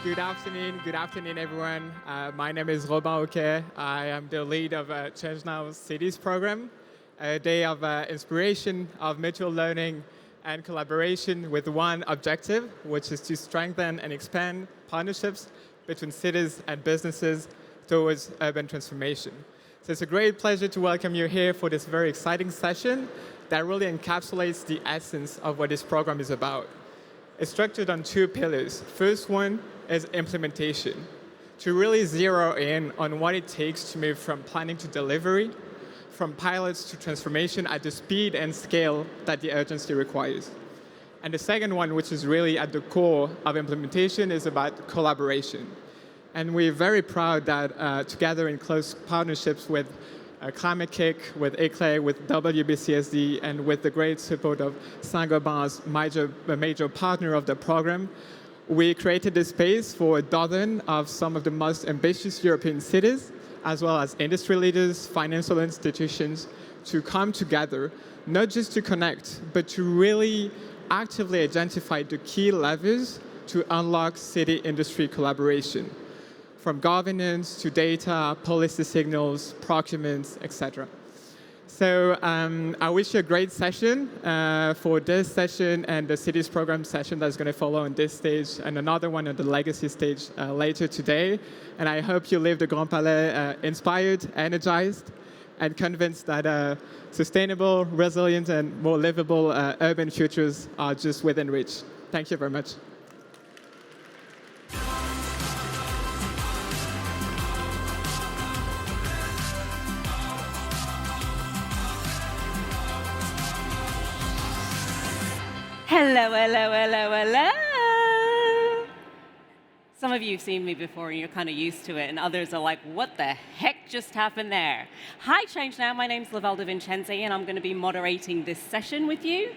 Good afternoon, everyone. My name is Robin Auquet. I am the lead of Change Now Cities program, a day of inspiration, of mutual learning and collaboration with one objective, which is to strengthen and expand partnerships between cities and businesses towards urban transformation. So it's a great pleasure to welcome you here for this very exciting session that really encapsulates the essence of what this program is about. It's structured on two pillars. First one is implementation, to really zero in on what it takes to move from planning to delivery, from pilots to transformation at the speed and scale that the urgency requires. And the second one, which is really at the core of implementation, is about collaboration. And we're very proud that together in close partnerships with Crnek, with ICELI, with WBCSD, and with the great support of Saint-Gobain as a major partner of the program, we created this space for a dozen of some of the most ambitious European cities, as well as industry leaders, financial institutions, to come together, not just to connect, but to really actively identify the key levers to unlock city-industry collaboration, from governance to data, policy signals, procurements, etc. So I wish you a great session for this session and the cities program session that's going to follow on this stage, and another one on the legacy stage later today. And I hope you leave the Grand Palais inspired, energized, and convinced that sustainable, resilient, and more livable urban futures are just within reach. Thank you very much. Hello, hello, hello, hello. Some of you have seen me before and you're kind of used to it, and others are like, what the heck just happened there? Hi, Change Now. My name's Lavelle de Vincenzi, and I'm going to be moderating this session with you.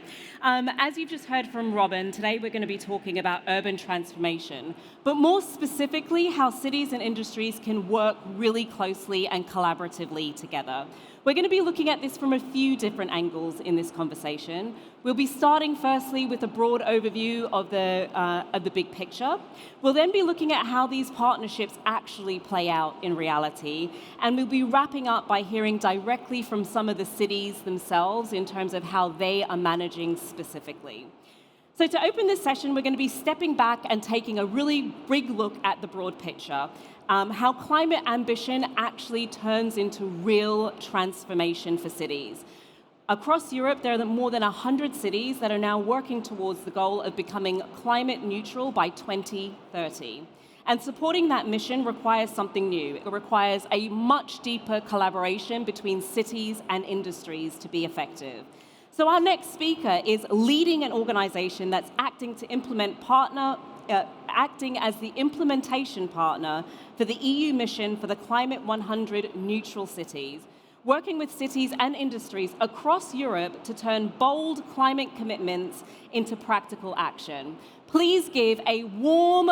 As you've just heard from Robin, today we're going to be talking about urban transformation, but more specifically, how cities and industries can work really closely and collaboratively together. We're going to be looking at this from a few different angles in this conversation. We'll be starting firstly with a broad overview of the big picture. We'll then be looking at how these partnerships actually play out in reality. And we'll be wrapping up by hearing directly from some of the cities themselves in terms of how they are managing specifically. So to open this session, we're going to be stepping back and taking a really big look at the broad picture. How climate ambition actually turns into real transformation for cities. Across Europe, there are more than 100 cities that are now working towards the goal of becoming climate neutral by 2030. And supporting that mission requires something new. It requires a much deeper collaboration between cities and industries to be effective. So our next speaker is leading an organization that's acting as the implementation partner for the EU mission for the Climate 100 neutral cities, working with cities and industries across Europe to turn bold climate commitments into practical action. Please give a warm,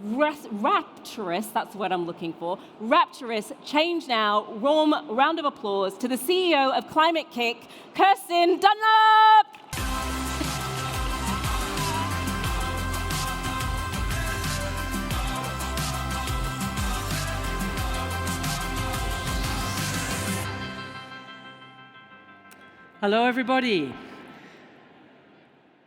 rapturous, that's the word I'm looking for, rapturous Change Now, warm round of applause to the CEO of Climate Kick, Kirsten Dunlop! Hello, everybody.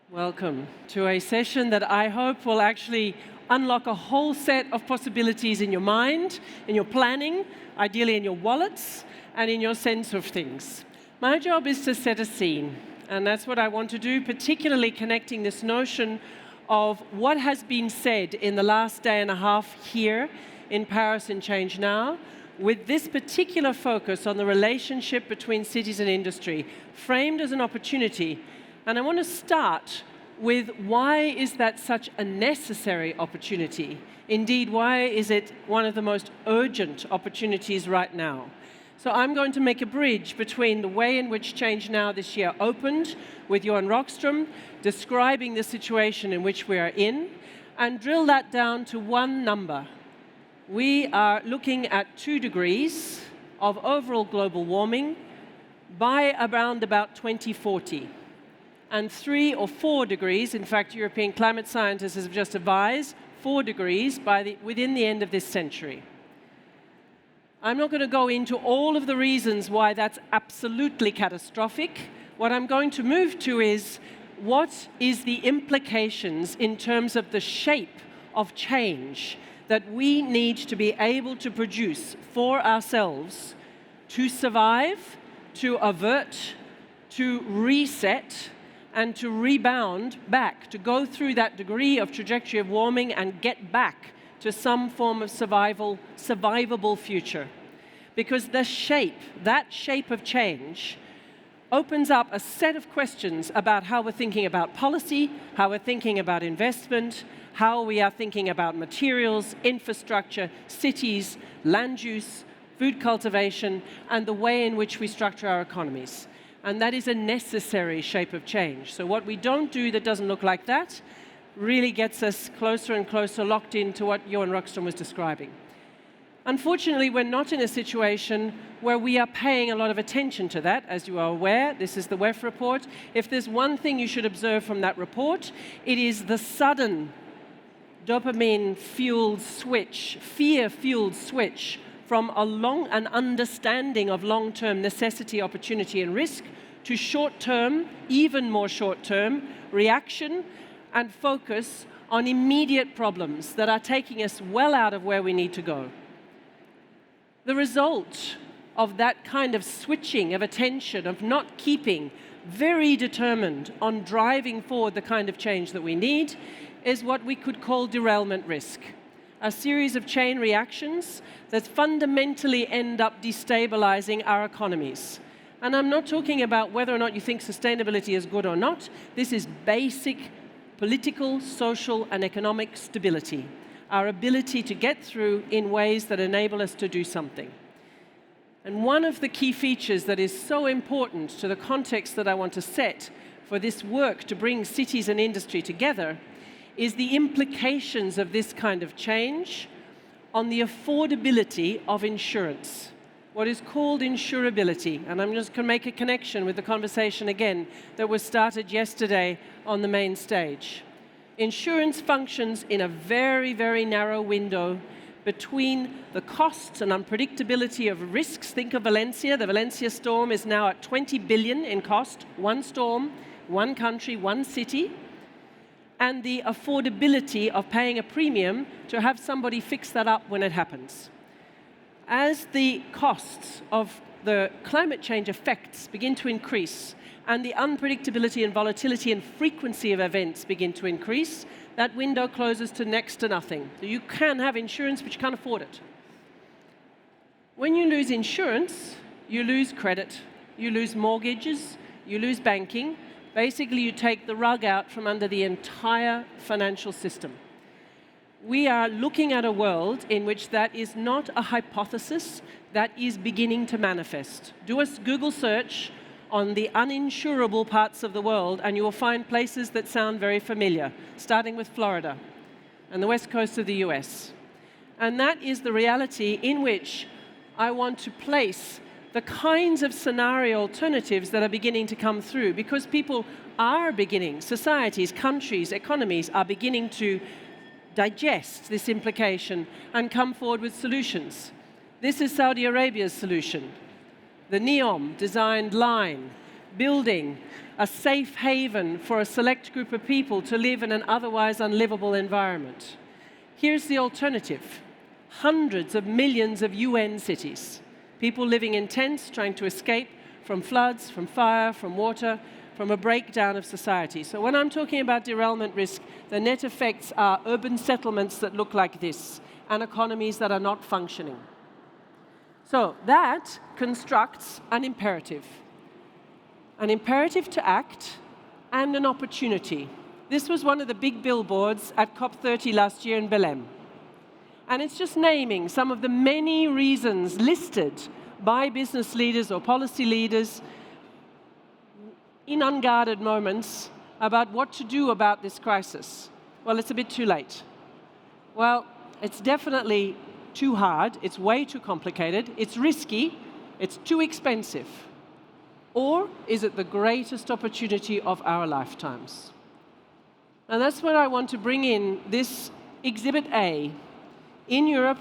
Welcome to a session that I hope will actually unlock a whole set of possibilities in your mind, in your planning, ideally in your wallets, and in your sense of things. My job is to set a scene, and that's what I want to do, particularly connecting this notion of what has been said in the last day and a half here in Paris in Change Now, with this particular focus on the relationship between cities and industry, framed as an opportunity. And I want to start with why is that such a necessary opportunity? Indeed, why is it one of the most urgent opportunities right now? So I'm going to make a bridge between the way in which Change Now this year opened with Johan Rockström, describing the situation in which we are in, and drill that down to one number. We are looking at 2 degrees of overall global warming by around about 2040. And 3 or 4 degrees, in fact, European climate scientists have just advised, 4 degrees within the end of this century. I'm not going to go into all of the reasons why that's absolutely catastrophic. What I'm going to move to is what is the implications in terms of the shape of change that we need to be able to produce for ourselves to survive, to avert, to reset, and to rebound back, to go through that degree of trajectory of warming and get back to some form of survivable future. Because that shape of change, opens up a set of questions about how we're thinking about policy, how we're thinking about investment, how we are thinking about materials, infrastructure, cities, land use, food cultivation, and the way in which we structure our economies. And that is a necessary shape of change. So what we don't do that doesn't look like that really gets us closer and closer locked into what Johan Rockström was describing. Unfortunately, we're not in a situation where we are paying a lot of attention to that. As you are aware, this is the WEF report. If there's one thing you should observe from that report, it is the sudden dopamine-fueled switch, fear-fueled switch from an understanding of long-term necessity, opportunity, and risk to short-term, even more short-term, reaction and focus on immediate problems that are taking us well out of where we need to go. The result of that kind of switching of attention, of not keeping very determined on driving forward the kind of change that we need, is what we could call derailment risk. A series of chain reactions that fundamentally end up destabilizing our economies. And I'm not talking about whether or not you think sustainability is good or not. This is basic political, social, and economic stability. Our ability to get through in ways that enable us to do something. And one of the key features that is so important to the context that I want to set for this work to bring cities and industry together is the implications of this kind of change on the affordability of insurance, what is called insurability. And I'm just going to make a connection with the conversation again that was started yesterday on the main stage. Insurance functions in a very, very narrow window between the costs and unpredictability of risks. Think of Valencia. The Valencia storm is now at 20 billion in cost. One storm, one country, one city. And the affordability of paying a premium to have somebody fix that up when it happens. As the costs of the climate change effects begin to increase and the unpredictability and volatility and frequency of events begin to increase, that window closes to next to nothing. So you can have insurance, but you can't afford it. When you lose insurance, you lose credit, you lose mortgages, you lose banking. Basically, you take the rug out from under the entire financial system. We are looking at a world in which that is not a hypothesis, that is beginning to manifest. Do a Google search on the uninsurable parts of the world, and you will find places that sound very familiar, starting with Florida and the west coast of the US. And that is the reality in which I want to place the kinds of scenario alternatives that are beginning to come through, because people are beginning, societies, countries, economies are beginning to digest this implication and come forward with solutions. This is Saudi Arabia's solution. The NEOM designed line, building a safe haven for a select group of people to live in an otherwise unlivable environment. Here's the alternative. Hundreds of millions of UN cities. People living in tents, trying to escape from floods, from fire, from water, from a breakdown of society. So when I'm talking about derailment risk, the net effects are urban settlements that look like this, and economies that are not functioning. So that constructs an imperative to act and an opportunity. This was one of the big billboards at COP30 last year in Belém. And it's just naming some of the many reasons listed by business leaders or policy leaders in unguarded moments about what to do about this crisis. Well, it's a bit too late. Well, it's definitely too hard, it's way too complicated, it's risky, it's too expensive. Or is it the greatest opportunity of our lifetimes? And that's where I want to bring in this Exhibit A. In Europe,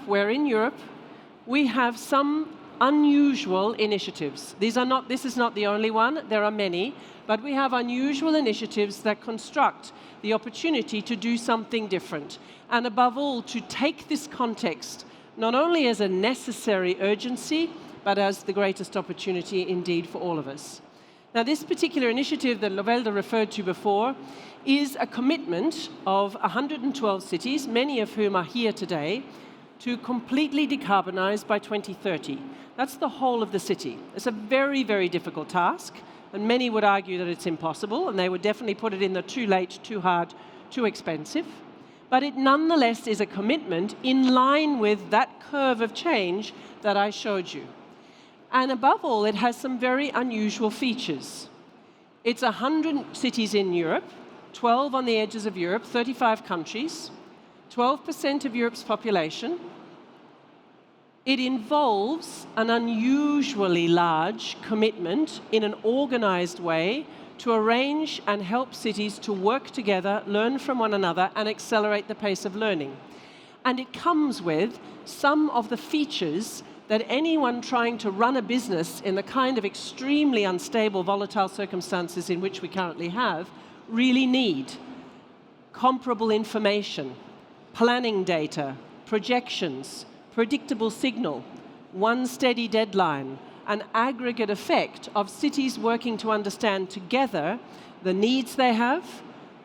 we have some unusual initiatives. This is not the only one, there are many, but we have unusual initiatives that construct the opportunity to do something different. And above all, to take this context not only as a necessary urgency, but as the greatest opportunity indeed for all of us. Now, this particular initiative that Lovelde referred to before is a commitment of 112 cities, many of whom are here today, to completely decarbonize by 2030. That's the whole of the city. It's a very, very difficult task, and many would argue that it's impossible, and they would definitely put it in the too late, too hard, too expensive. But it nonetheless is a commitment in line with that curve of change that I showed you. And above all, it has some very unusual features. It's 100 cities in Europe, 12 on the edges of Europe, 35 countries, 12% of Europe's population. It involves an unusually large commitment in an organized way to arrange and help cities to work together, learn from one another, and accelerate the pace of learning. And it comes with some of the features that anyone trying to run a business in the kind of extremely unstable, volatile circumstances in which we currently have really need. Comparable information, planning data, projections, predictable signal, one steady deadline, an aggregate effect of cities working to understand together the needs they have,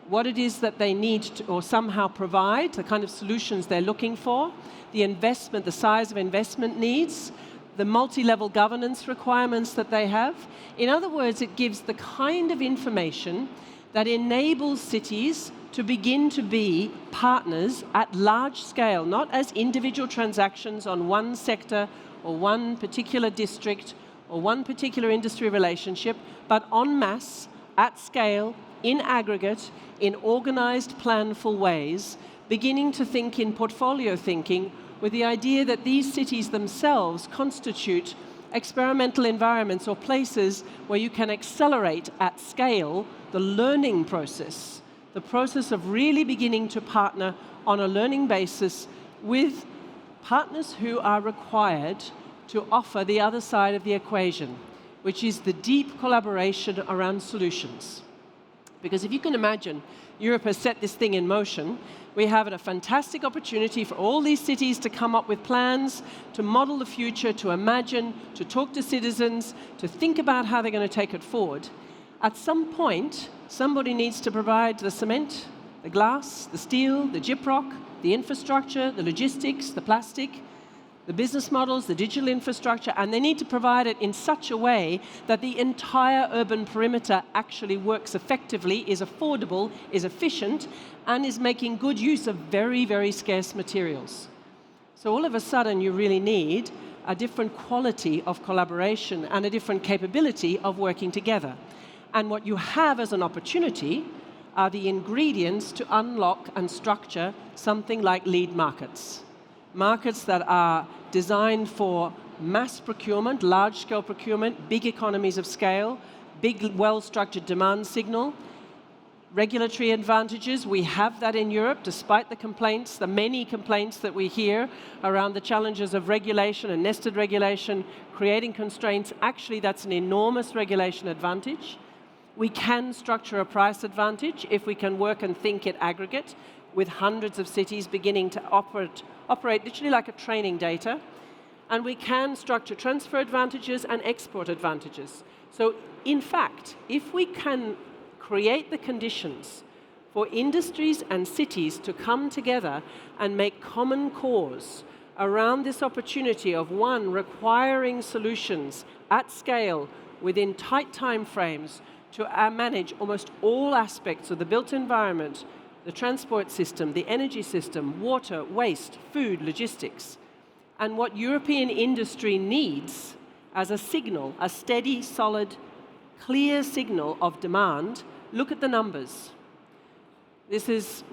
what it is that they need to, or somehow provide, the kind of solutions they're looking for, the investment, the size of investment needs, the multi-level governance requirements that they have. In other words, it gives the kind of information that enables cities to begin to be partners at large scale, not as individual transactions on one sector or one particular district or one particular industry relationship, but en masse, at scale, in aggregate, in organized, planful ways, beginning to think in portfolio thinking with the idea that these cities themselves constitute experimental environments or places where you can accelerate at scale the learning process, the process of really beginning to partner on a learning basis with partners who are required to offer the other side of the equation, which is the deep collaboration around solutions. Because if you can imagine, Europe has set this thing in motion. We have a fantastic opportunity for all these cities to come up with plans, to model the future, to imagine, to talk to citizens, to think about how they're going to take it forward. At some point, somebody needs to provide the cement, the glass, the steel, the gyprock, the infrastructure, the logistics, the plastic, the business models, the digital infrastructure, and they need to provide it in such a way that the entire urban perimeter actually works effectively, is affordable, is efficient, and is making good use of very, very scarce materials. So all of a sudden, you really need a different quality of collaboration and a different capability of working together. And what you have as an opportunity are the ingredients to unlock and structure something like lead markets. Markets that are designed for mass procurement, large-scale procurement, big economies of scale, big, well-structured demand signal, regulatory advantages. We have that in Europe, despite the complaints, the many complaints that we hear around the challenges of regulation and nested regulation, creating constraints. Actually, that's an enormous regulation advantage. We can structure a price advantage if we can work and think at aggregate, with hundreds of cities beginning to operate literally like a training data. And we can structure transfer advantages and export advantages. So in fact, if we can create the conditions for industries and cities to come together and make common cause around this opportunity of, one, requiring solutions at scale within tight time frames to manage almost all aspects of the built environment, the transport system, the energy system, water, waste, food, logistics. And what European industry needs as a signal, a steady, solid, clear signal of demand, look at the numbers. This is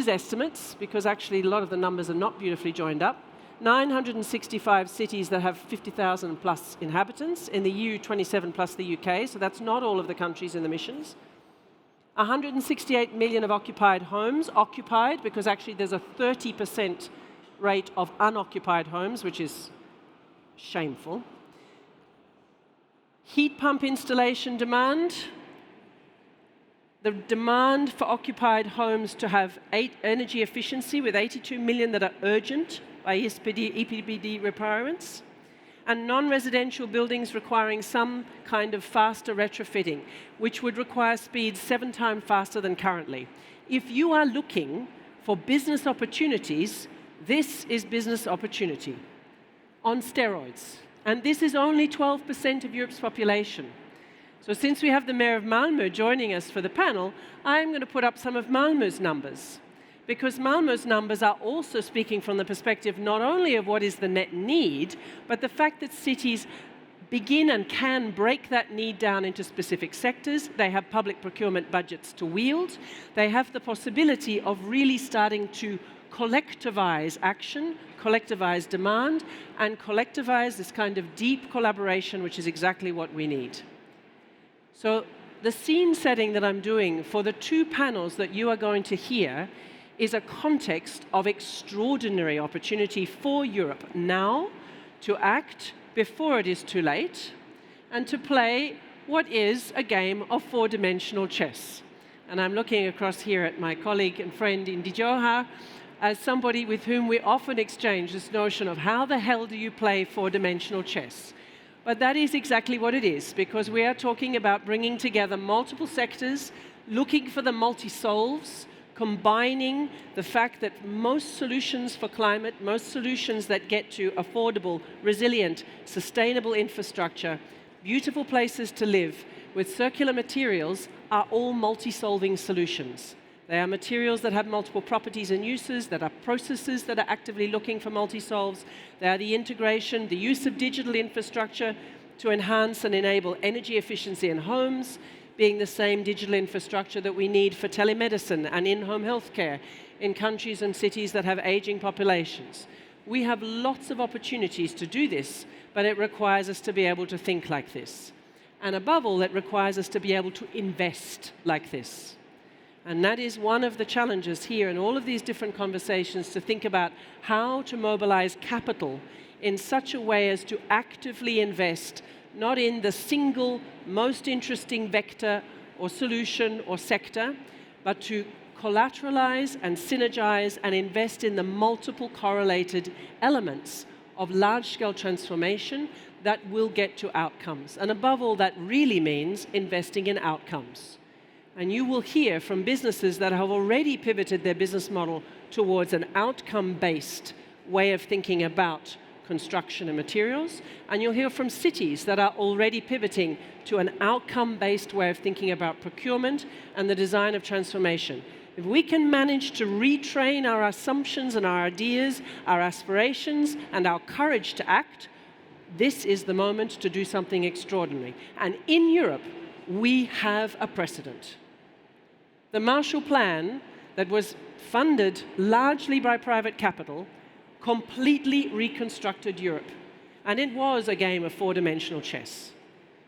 estimates, because actually a lot of the numbers are not beautifully joined up. 965 cities that have 50,000 plus inhabitants, in the EU 27 plus the UK, so that's not all of the countries in the missions. 168 million of occupied homes, occupied because actually there's a 30% rate of unoccupied homes, which is shameful. Heat pump installation demand. The demand for occupied homes to have energy efficiency with 82 million that are urgent by EPBD requirements, and non-residential buildings requiring some kind of faster retrofitting, which would require speeds 7 times faster than currently. If you are looking for business opportunities, this is business opportunity on steroids. And this is only 12% of Europe's population. So since we have the mayor of Malmö joining us for the panel, I'm going to put up some of Malmö's numbers. Because Malmö's numbers are also speaking from the perspective not only of what is the net need, but the fact that cities begin and can break that need down into specific sectors. They have public procurement budgets to wield. They have the possibility of really starting to collectivize action, collectivize demand, and collectivize this kind of deep collaboration, which is exactly what we need. So the scene setting that I'm doing for the 2 panels that you are going to hear is a context of extraordinary opportunity for Europe now to act before it is too late and to play what is a game of 4-dimensional chess. And I'm looking across here at my colleague and friend Indi Johar as somebody with whom we often exchange this notion of how the hell do you play 4-dimensional chess? But that is exactly what it is, because we are talking about bringing together multiple sectors, looking for the multi-solves, combining the fact that most solutions for climate, most solutions that get to affordable, resilient, sustainable infrastructure, beautiful places to live with circular materials are all multi-solving solutions. They are materials that have multiple properties and uses, that are processes that are actively looking for multi-solves. They are the integration, the use of digital infrastructure to enhance and enable energy efficiency in homes, being the same digital infrastructure that we need for telemedicine and in-home healthcare in countries and cities that have aging populations. We have lots of opportunities to do this, but it requires us to be able to think like this. And above all, it requires us to be able to invest like this. And that is one of the challenges here in all of these different conversations, to think about how to mobilize capital in such a way as to actively invest, not in the single most interesting vector or solution or sector, but to collateralize and synergize and invest in the multiple correlated elements of large-scale transformation that will get to outcomes. And above all, that really means investing in outcomes. And you will hear from businesses that have already pivoted their business model towards an outcome-based way of thinking about construction and materials. And you'll hear from cities that are already pivoting to an outcome-based way of thinking about procurement and the design of transformation. If we can manage to retrain our assumptions and our ideas, our aspirations, and our courage to act, this is the moment to do something extraordinary. And in Europe, we have a precedent. The Marshall Plan, that was funded largely by private capital, completely reconstructed Europe. And it was a game of 4-dimensional chess.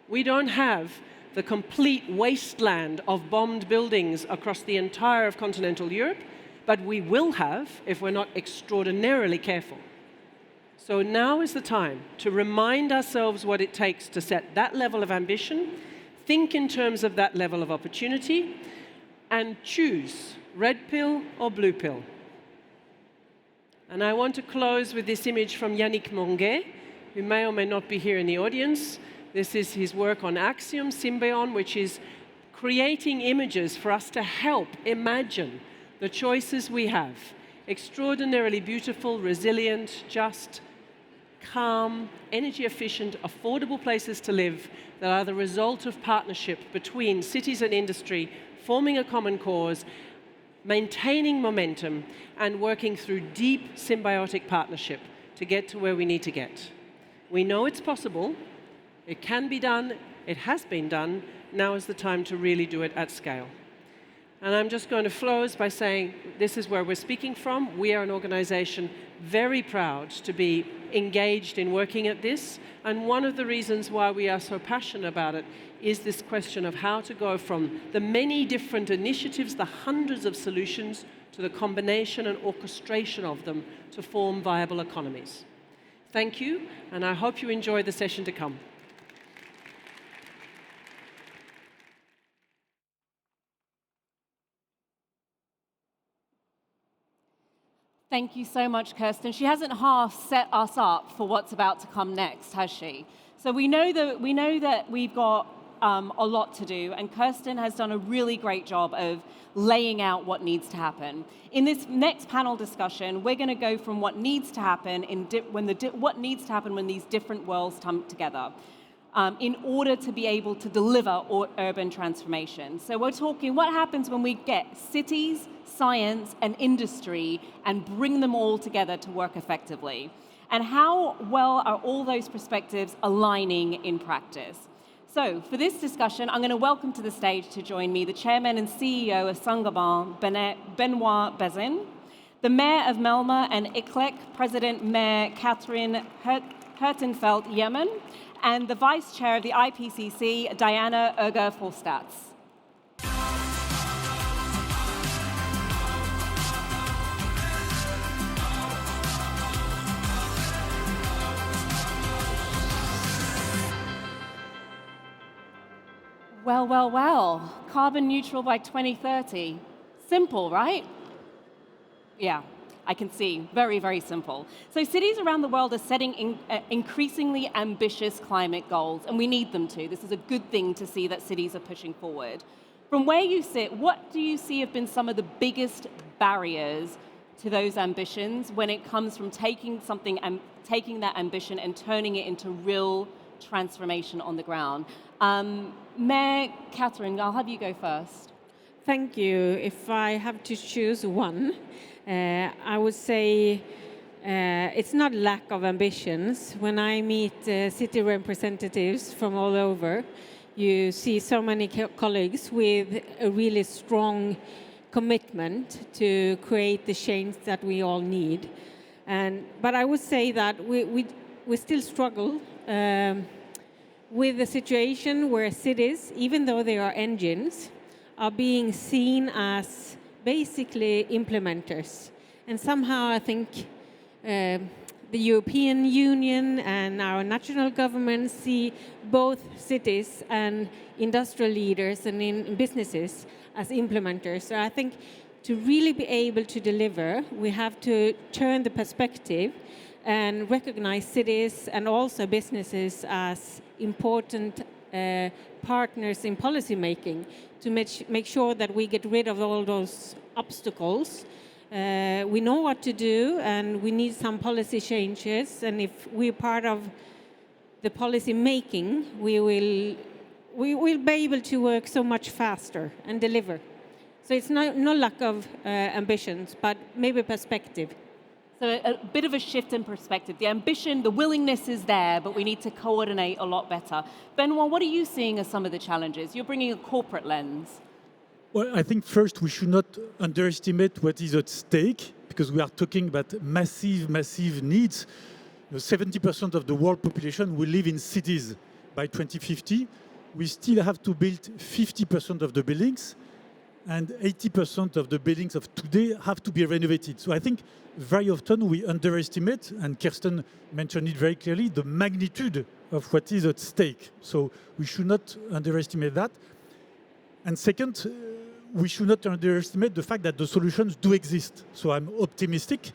We don't have the complete wasteland of bombed buildings across the entire of continental Europe, but we will have if we're not extraordinarily careful. So now is the time to remind ourselves what it takes to set that level of ambition, think in terms of that level of opportunity, and choose red pill or blue pill. And I want to close with this image from Yannick Monguet, who may or may not be here in the audience. This is his work on Axiom, Symbion, which is creating images for us to help imagine the choices we have. Extraordinarily beautiful, resilient, just, calm, energy efficient, affordable places to live that are the result of partnership between cities and industry, forming a common cause, maintaining momentum, and working through deep symbiotic partnership to get to where we need to get. We know it's possible, it can be done, it has been done, now is the time to really do it at scale. And I'm just going to close by saying this is where we're speaking from. We are an organization very proud to be engaged in working at this. And one of the reasons why we are so passionate about it is this question of how to go from the many different initiatives, the hundreds of solutions, to the combination and orchestration of them to form viable economies. Thank you, and I hope you enjoy the session to come. Thank you so much, Kirsten. She hasn't half set us up for what's about to come next, has she? So we know that we've got a lot to do, and Kirsten has done a really great job of laying out what needs to happen. In this next panel discussion, we're going to go from what needs to happen when these different worlds come together. In order to be able to deliver urban transformation. So we're talking what happens when we get cities, science, and industry and bring them all together to work effectively. And how well are all those perspectives aligning in practice? So for this discussion, I'm going to welcome to the stage to join me the chairman and CEO of Saint-Gobain, Benoit Bazin, the mayor of Malmö and ICELI, President Mayor Katrin Jammeh, and the Vice Chair of the IPCC, Diana Ürge-Vorsatz. Well, well, well, carbon neutral by 2030. Simple, right? Yeah. I can see, very, very simple. So cities around the world are setting increasingly ambitious climate goals, and we need them to. This is a good thing to see that cities are pushing forward. From where you sit, what do you see have been some of the biggest barriers to those ambitions when it comes from taking that ambition and turning it into real transformation on the ground? Mayor Katrin, I'll have you go first. Thank you. If I have to choose one, I would say it's not lack of ambitions. When I meet city representatives from all over, you see so many colleagues with a really strong commitment to create the change that we all need. But I would say that we still struggle with the situation where cities, even though they are engines, are being seen as basically implementers. And somehow I think the European Union and our national governments see both cities and industrial leaders and in businesses as implementers. So I think to really be able to deliver, we have to turn the perspective and recognize cities and also businesses as important partners in policy making to make sure that we get rid of all those obstacles. We know what to do, and we need some policy changes. And if we're part of the policy making, we will be able to work so much faster and deliver. So it's no lack of ambitions, but maybe perspective. So a bit of a shift in perspective. The ambition, the willingness is there, but we need to coordinate a lot better. Benoit, what are you seeing as some of the challenges? You're bringing a corporate lens. Well, I think first we should not underestimate what is at stake, because we are talking about massive needs. 70% of the world population will live in cities by 2050. We still have to build 50% of the buildings, and 80% of the buildings of today have to be renovated. So I think very often we underestimate, and Kirsten mentioned it very clearly, the magnitude of what is at stake. So we should not underestimate that. And second, we should not underestimate the fact that the solutions do exist. So I'm optimistic,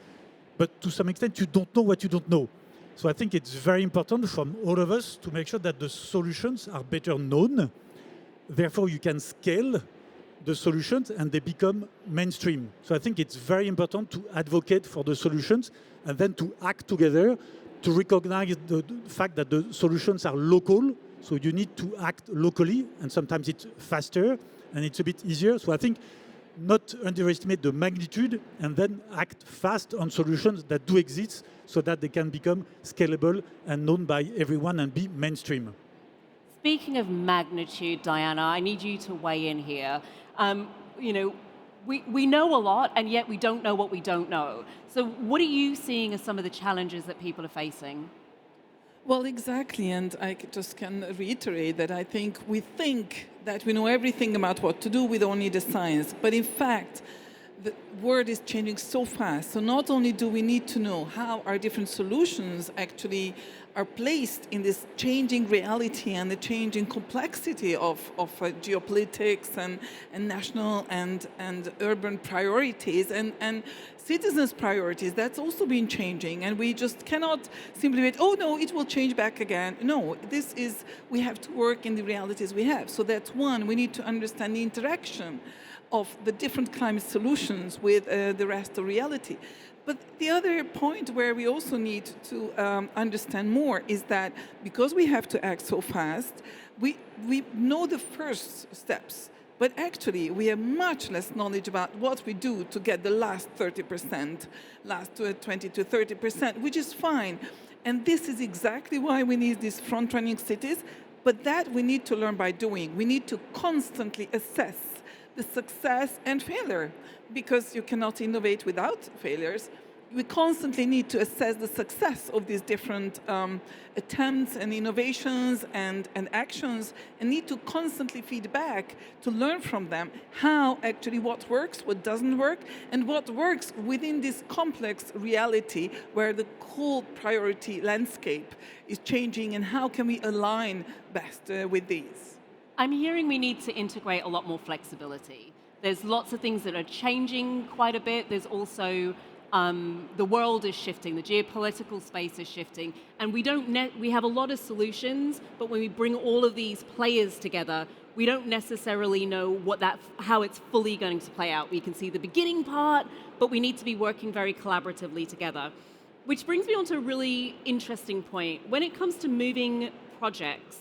but to some extent you don't know what you don't know. So I think it's very important from all of us to make sure that the solutions are better known. Therefore you can scale the solutions and they become mainstream. So I think it's very important to advocate for the solutions and then to act together to recognize the fact that the solutions are local. So you need to act locally, and sometimes it's faster and it's a bit easier. So I think not underestimate the magnitude and then act fast on solutions that do exist so that they can become scalable and known by everyone and be mainstream. Speaking of magnitude, Diana, I need you to weigh in here. we know a lot, and yet we don't know what we don't know. So what are you seeing as some of the challenges that people are facing? Well, exactly, and I just can reiterate that I think we think that we know everything about what to do, we don't need a science. But in fact, the world is changing so fast. So not only do we need to know how our different solutions actually are placed in this changing reality and the changing complexity of geopolitics and national and urban priorities and citizens' priorities, that's also been changing. And we just cannot simply wait, oh no, it will change back again. No, we have to work in the realities we have. So that's one, we need to understand the interaction of the different climate solutions with the rest of reality. But the other point where we also need to understand more is that because we have to act so fast, we know the first steps, but actually we have much less knowledge about what we do to get the last 30%, last 20 to 30%, which is fine. And this is exactly why we need these front-running cities, but that we need to learn by doing. We need to constantly assess the success and failure, because you cannot innovate without failures. We constantly need to assess the success of these different attempts and innovations and actions, and need to constantly feed back to learn from them how actually what works, what doesn't work, and what works within this complex reality where the whole priority landscape is changing, and how can we align best with these. I'm hearing we need to integrate a lot more flexibility. There's lots of things that are changing quite a bit. There's also the world is shifting, the geopolitical space is shifting, and we have a lot of solutions, but when we bring all of these players together, we don't necessarily know how it's fully going to play out. We can see the beginning part, but we need to be working very collaboratively together. Which brings me on to a really interesting point. When it comes to moving projects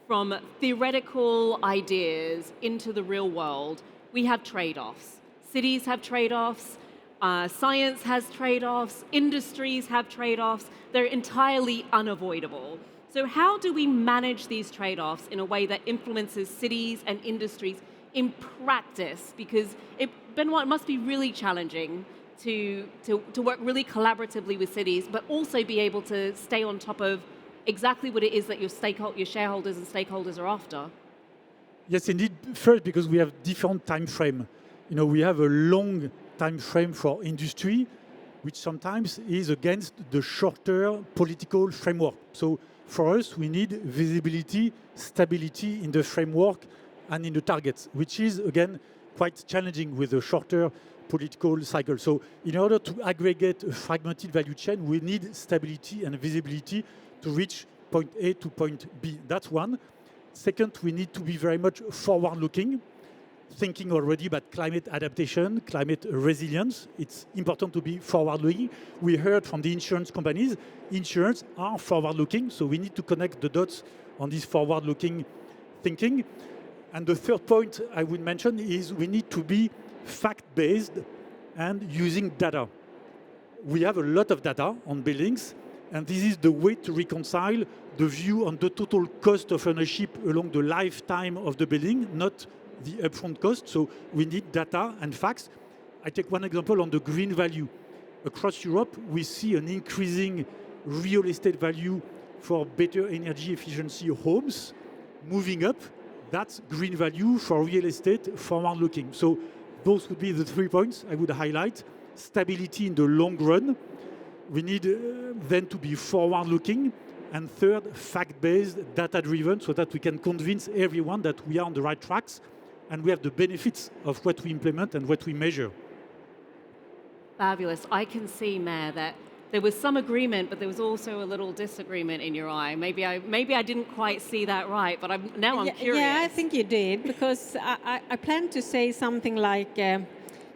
from theoretical ideas into the real world, we have trade-offs. Cities have trade-offs, science has trade-offs, industries have trade-offs. They're entirely unavoidable. So how do we manage these trade-offs in a way that influences cities and industries in practice? Because Benoit, it must be really challenging to work really collaboratively with cities, but also be able to stay on top of exactly what it is that your shareholders and stakeholders are after. Yes, indeed. First, because we have different time frame. We have a long time frame for industry, which sometimes is against the shorter political framework. So for us, we need visibility, stability in the framework and in the targets, which is, again, quite challenging with a shorter political cycle. So in order to aggregate a fragmented value chain, we need stability and visibility to reach point A to point B. That's one. Second, we need to be very much forward-looking, thinking already about climate adaptation, climate resilience. It's important to be forward-looking. We heard from the insurance companies, insurance are forward-looking, so we need to connect the dots on this forward-looking thinking. And the third point I would mention is we need to be fact-based and using data. We have a lot of data on buildings, and this is the way to reconcile the view on the total cost of ownership along the lifetime of the building, not the upfront cost. So we need data and facts. I take one example on the green value. Across Europe, we see an increasing real estate value for better energy efficiency homes moving up. That's green value for real estate forward looking. So those would be the 3 points I would highlight. Stability in the long run. We need then to be forward looking. And third, fact-based, data-driven, so that we can convince everyone that we are on the right tracks and we have the benefits of what we implement and what we measure. Fabulous. I can see, Mayor, that there was some agreement, but there was also a little disagreement in your eye. Maybe I didn't quite see that right, but now I'm curious. Yeah, I think you did, because I plan to say something like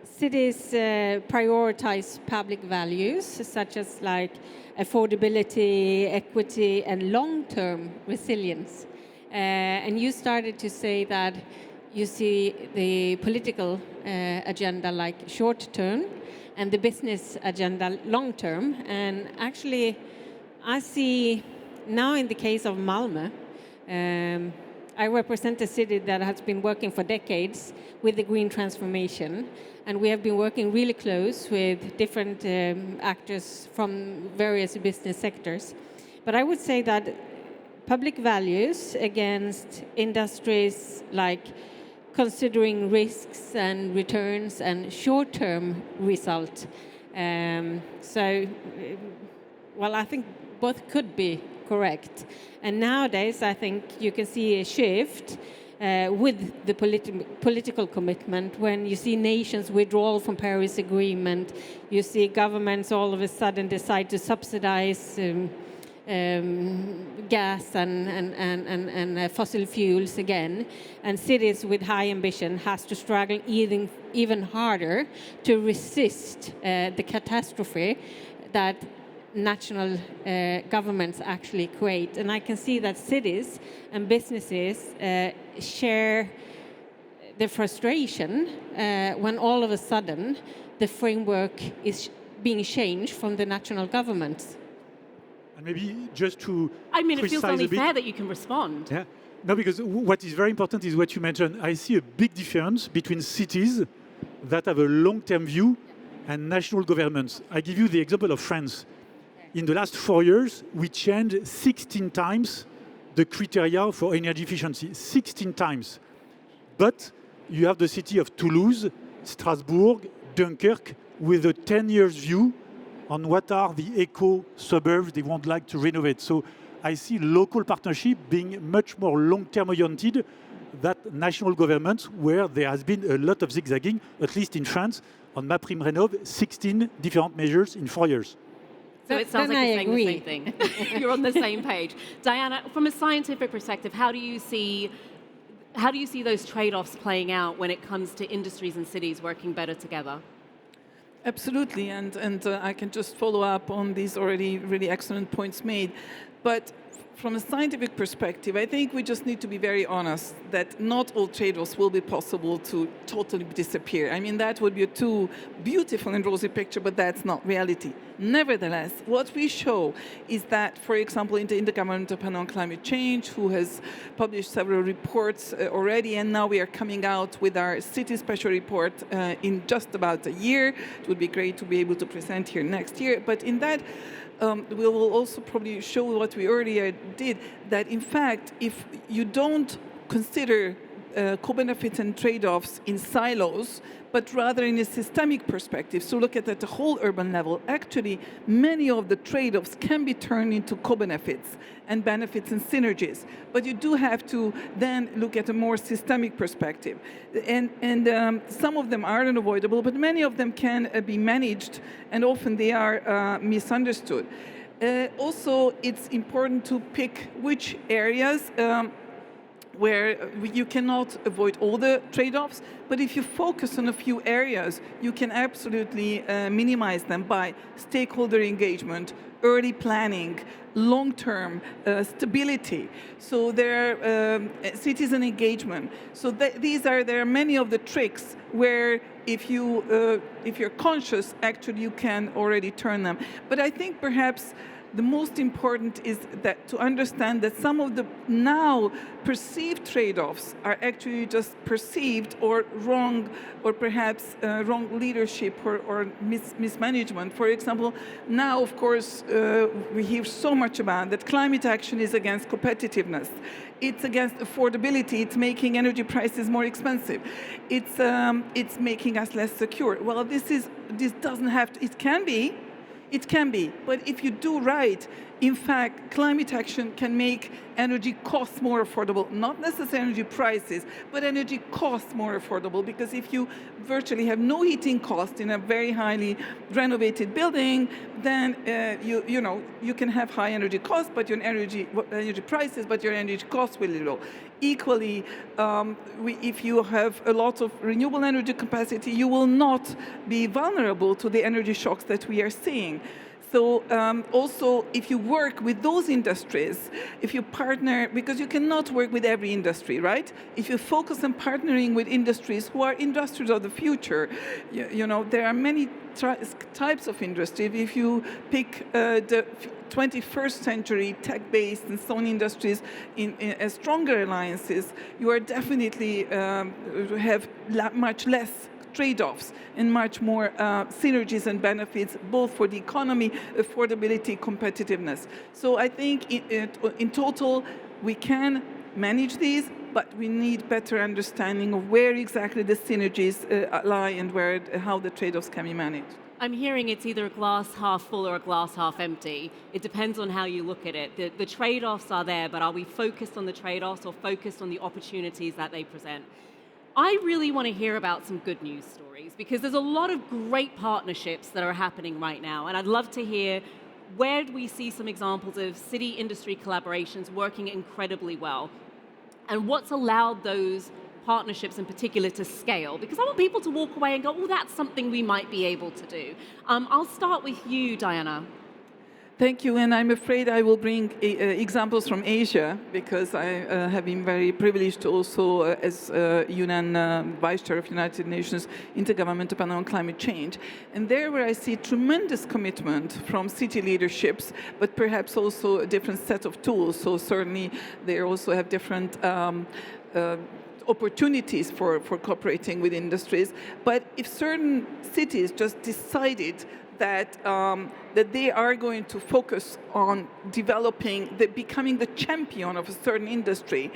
cities prioritize public values, such as like affordability, equity, and long-term resilience. And you started to say that you see the political agenda like short-term and the business agenda long-term. And actually, I see now in the case of Malmö, I represent a city that has been working for decades with the green transformation, and we have been working really close with different actors from various business sectors. But I would say that public values against industries like considering risks and returns and short-term result. Well, I think both could be correct. And nowadays, I think you can see a shift with the political commitment. When you see nations withdraw from Paris Agreement, you see governments all of a sudden decide to subsidize gas and fossil fuels again, and cities with high ambition has to struggle even harder to resist the catastrophe that national governments actually create. And I can see that cities and businesses share the frustration when all of a sudden the framework is being changed from the national governments. And maybe just to I mean, it feels precise only a bit, fair that you can respond. Yeah. No, because what is very important is what you mentioned. I see a big difference between cities that have a long-term view and national governments. I give you the example of France. In the last 4 years, we changed 16 times the criteria for energy efficiency, 16 times. But you have the city of Toulouse, Strasbourg, Dunkirk, with a 10 years view on what are the eco suburbs they would like to renovate. So I see local partnership being much more long-term oriented than national governments, where there has been a lot of zigzagging, at least in France, on MaPrimeRénov', 16 different measures in 4 years. So it sounds Then like I you're saying agree. the same thing. You're on the same page. Diana, from a scientific perspective, how do you see those trade-offs playing out when it comes to industries and cities working better together? Absolutely, and I can just follow up on these already really excellent points made. But from a scientific perspective, I think we just need to be very honest that not all trade-offs will be possible to totally disappear. I mean, that would be a too beautiful and rosy picture, but that's not reality. Nevertheless, what we show is that, for example, in the Intergovernmental Panel on Climate Change, who has published several reports already, and now we are coming out with our city special report in just about a year. It would be great to be able to present here next year. But in that, we will also probably show what we earlier did, that in fact, if you don't consider co-benefits and trade-offs in silos, but rather in a systemic perspective, so look at the whole urban level, actually many of the trade-offs can be turned into co-benefits and benefits and synergies. But you do have to then look at a more systemic perspective. And some of them are unavoidable, but many of them can be managed, and often they are misunderstood. Also, it's important to pick which areas where you cannot avoid all the trade-offs, but if you focus on a few areas, you can absolutely minimize them by stakeholder engagement, early planning, long-term stability. So there are citizen engagement. So there are many of the tricks where if you're conscious, actually you can already turn them. But I think perhaps the most important is that to understand that some of the now perceived trade-offs are actually just perceived or wrong, or perhaps wrong leadership or mismanagement. For example, now, of course, we hear so much about that climate action is against competitiveness. It's against affordability. It's making energy prices more expensive. It's making us less secure. Well, this doesn't have to. It can be, but if you do right, in fact, climate action can make energy costs more affordable, not necessarily energy prices, but energy costs more affordable, because if you virtually have no heating cost in a very highly renovated building, then you can have high energy costs, but your energy prices, but your energy costs will be low. Equally, if you have a lot of renewable energy capacity, you will not be vulnerable to the energy shocks that we are seeing. So also, if you work with those industries, if you partner, because you cannot work with every industry, right? If you focus on partnering with industries who are industries of the future, you know, there are many types of industry. If you pick the 21st century tech-based and so on industries in stronger alliances, you are definitely have much less trade-offs and much more synergies and benefits, both for the economy, affordability, competitiveness. So I think in total, we can manage these, but we need better understanding of where exactly the synergies lie and how the trade-offs can be managed. I'm hearing it's either a glass half full or a glass half empty. It depends on how you look at it. The trade-offs are there, but are we focused on the trade-offs or focused on the opportunities that they present? I really want to hear about some good news stories, because there's a lot of great partnerships that are happening right now, and I'd love to hear where do we see some examples of city-industry collaborations working incredibly well, and what's allowed those partnerships in particular to scale, because I want people to walk away and go, oh, that's something we might be able to do. I'll start with you, Diana. Thank you, and I'm afraid I will bring examples from Asia, because I have been very privileged also as UN Vice Chair of United Nations Intergovernmental Panel on Climate Change. And there where I see tremendous commitment from city leaderships, but perhaps also a different set of tools. So certainly they also have different opportunities for cooperating with industries. But if certain cities just decided that they are going to focus on becoming the champion of a certain industry,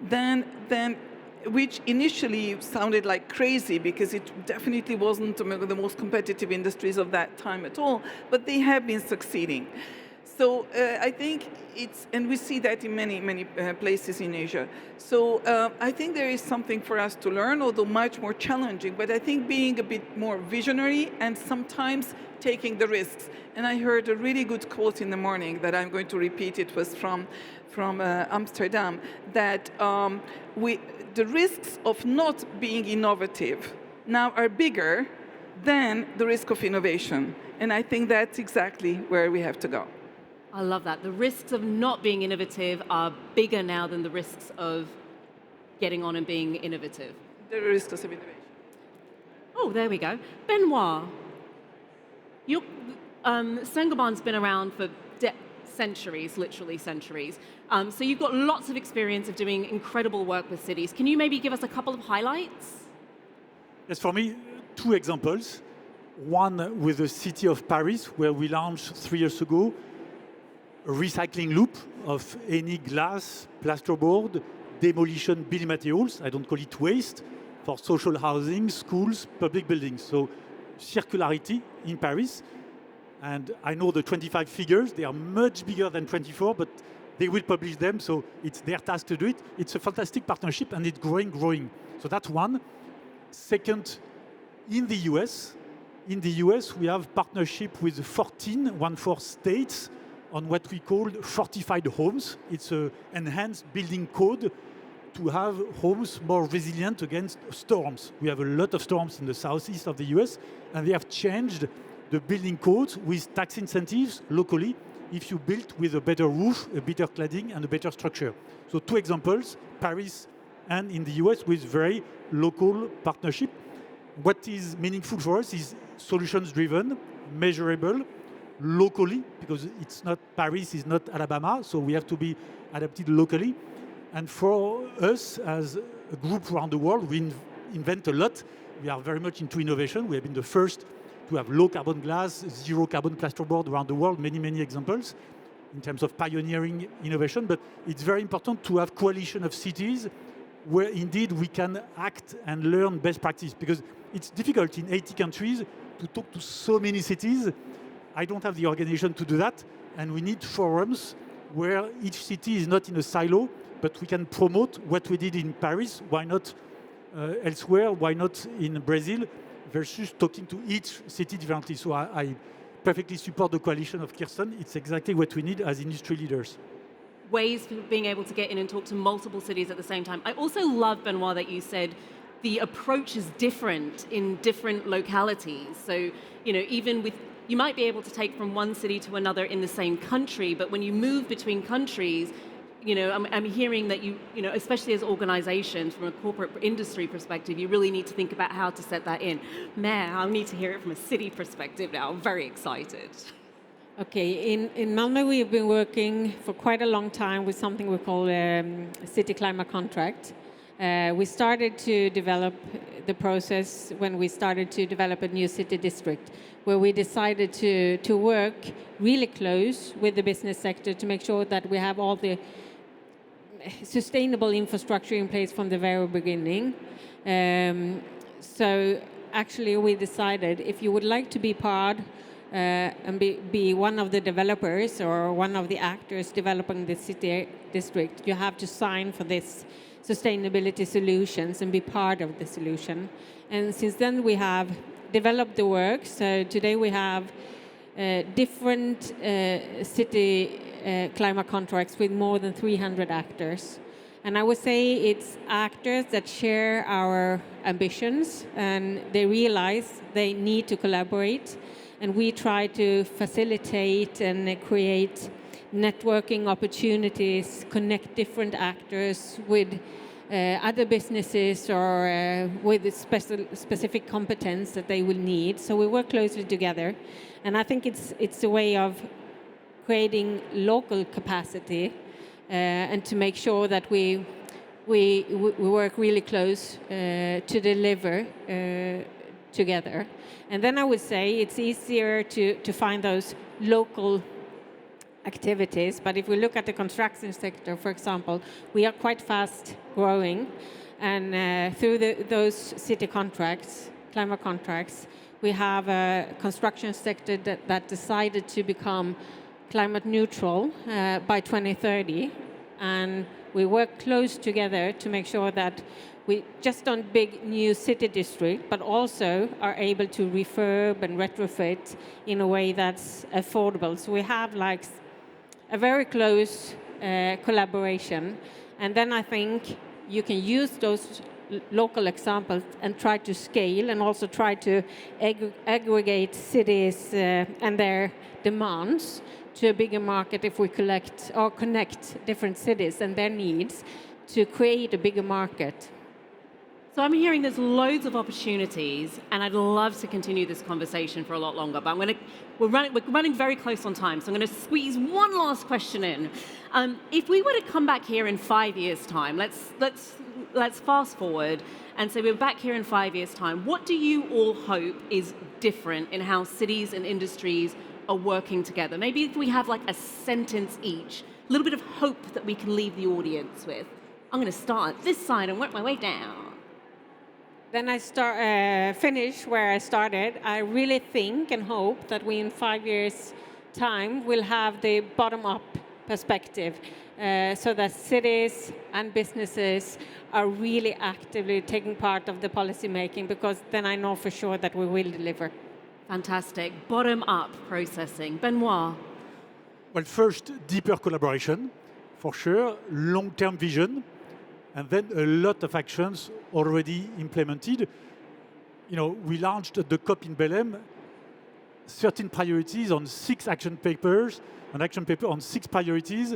then which initially sounded like crazy, because it definitely wasn't the most competitive industries of that time at all, but they have been succeeding. So I think and we see that in many places in Asia. So I think there is something for us to learn, although much more challenging, but I think being a bit more visionary and sometimes taking the risks. And I heard a really good quote in the morning that I'm going to repeat. It was from Amsterdam, that the risks of not being innovative now are bigger than the risk of innovation. And I think that's exactly where we have to go. I love that. The risks of not being innovative are bigger now than the risks of getting on and being innovative. The risks of innovation. Oh, there we go. Benoit, Saint-Gobain's been around for centuries, literally centuries. So you've got lots of experience of doing incredible work with cities. Can you maybe give us a couple of highlights? Yes, for me, two examples. One with the city of Paris, where we launched 3 years ago a recycling loop of any glass, plasterboard, demolition building materials, I don't call it waste, for social housing, schools, public buildings. So circularity in Paris. And I know the 25 figures, they are much bigger than 24, but they will publish them, so it's their task to do it. It's a fantastic partnership, and it's growing. So that's one. Second, in the US, we have partnership with 14 states on what we call fortified homes. It's an enhanced building code to have homes more resilient against storms. We have a lot of storms in the southeast of the US, and they have changed the building codes with tax incentives locally if you build with a better roof, a better cladding, and a better structure. So two examples, Paris and in the US, with very local partnership. What is meaningful for us is solutions-driven, measurable, locally, because it's not Paris is not Alabama, so we have to be adapted locally. And for us, as a group around the world, we invent a lot. We are very much into innovation. We have been the first to have low carbon glass, zero carbon plasterboard around the world, many examples in terms of pioneering innovation. But it's very important to have coalition of cities where indeed we can act and learn best practice, because it's difficult in 80 countries to talk to so many cities. I don't have the organization to do that, and we need forums where each city is not in a silo, but we can promote what we did in Paris. Why not elsewhere? Why not in Brazil? Versus talking to each city differently. So I perfectly support the coalition of Kirsten. It's exactly what we need as industry leaders. Ways for being able to get in and talk to multiple cities at the same time. I also love, Benoit, that you said the approach is different in different localities. So, even with you might be able to take from one city to another in the same country, but when you move between countries, you know, I'm hearing that you know, especially as organizations from a corporate industry perspective, you really need to think about how to set that in. Man, I need to hear it from a city perspective now. I'm very excited. Okay, in Malmö we've been working for quite a long time with something we call city climate contract. We started to develop the process when we started to develop a new city district, where we decided to work really close with the business sector to make sure that we have all the sustainable infrastructure in place from the very beginning. So actually we decided if you would like to be part and be one of the developers or one of the actors developing the city district, you have to sign for this sustainability solutions and be part of the solution. And since then we have developed the work. So today we have different city climate contracts with more than 300 actors. And I would say it's actors that share our ambitions and they realize they need to collaborate. And we try to facilitate and create networking opportunities, connect different actors with other businesses or with specific competence that they will need. So we work closely together. And I think it's a way of creating local capacity and to make sure that we work really close to deliver together. And then I would say it's easier to find those local activities. But if we look at the construction sector, for example, we are quite fast growing. And through those city contracts, climate contracts, we have a construction sector that decided to become climate neutral by 2030. And we work close together to make sure that we just don't big new city district, but also are able to refurb and retrofit in a way that's affordable. So we have like a very close collaboration. And then I think you can use those local examples and try to scale and also try to aggregate cities and their demands to a bigger market if we collect or connect different cities and their needs to create a bigger market. So I'm hearing there's loads of opportunities, and I'd love to continue this conversation for a lot longer, but we're running very close on time, so I'm going to squeeze one last question in. If we were to come back here in 5 years' time, let's fast forward and say we're back here in 5 years' time, what do you all hope is different in how cities and industries are working together? Maybe if we have like a sentence each, a little bit of hope that we can leave the audience with. I'm going to start at this side and work my way down. Then I finish where I started. I really think and hope that we in 5 years' time will have the bottom-up perspective so that cities and businesses are really actively taking part of the policy making, because then I know for sure that we will deliver. Fantastic. Bottom-up processing. Benoit. Well, first, deeper collaboration, for sure, long-term vision, and then a lot of actions already implemented. You know, we launched the COP in Belém, 13 priorities on 6 action papers, an action paper on 6 priorities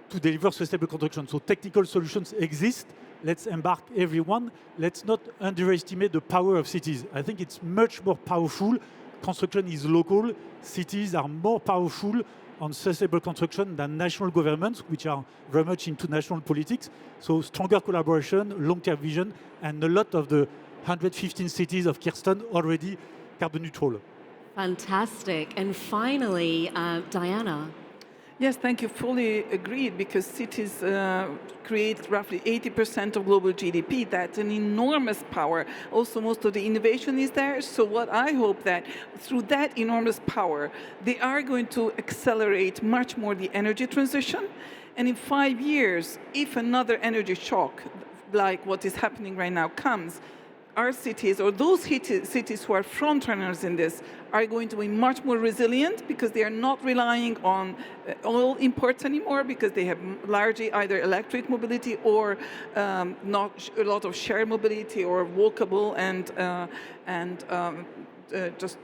to deliver sustainable construction. So technical solutions exist. Let's embark everyone. Let's not underestimate the power of cities. I think it's much more powerful. Construction is local. Cities are more powerful on sustainable construction than national governments, which are very much into national politics. So stronger collaboration, long-term vision, and a lot of the 115 cities of Kirsten already carbon neutral. Fantastic. And finally, Diana. Yes, thank you. Fully agreed, because cities create roughly 80% of global GDP. That's an enormous power. Also, most of the innovation is there. So what I hope that through that enormous power, they are going to accelerate much more the energy transition. And in 5 years, if another energy shock, like what is happening right now, comes, our cities, or those cities who are front runners in this, are going to be much more resilient, because they are not relying on oil imports anymore, because they have largely either electric mobility or not a lot of shared mobility or walkable and just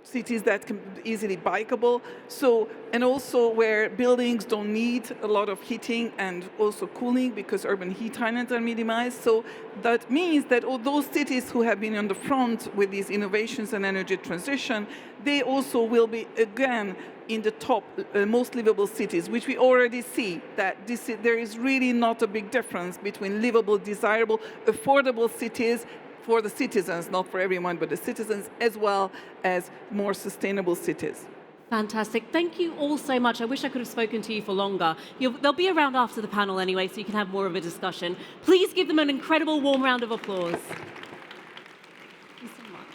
cities that can be easily bikeable. So, and also where buildings don't need a lot of heating and also cooling because urban heat islands are minimized. So that means that all those cities who have been on the front with these innovations and energy transition, they also will be again in the top most livable cities, which we already see that there is really not a big difference between livable, desirable, affordable cities for the citizens, not for everyone, but the citizens, as well as more sustainable cities. Fantastic. Thank you all so much. I wish I could have spoken to you for longer. They'll be around after the panel anyway, so you can have more of a discussion. Please give them an incredible warm round of applause. Thank you so much.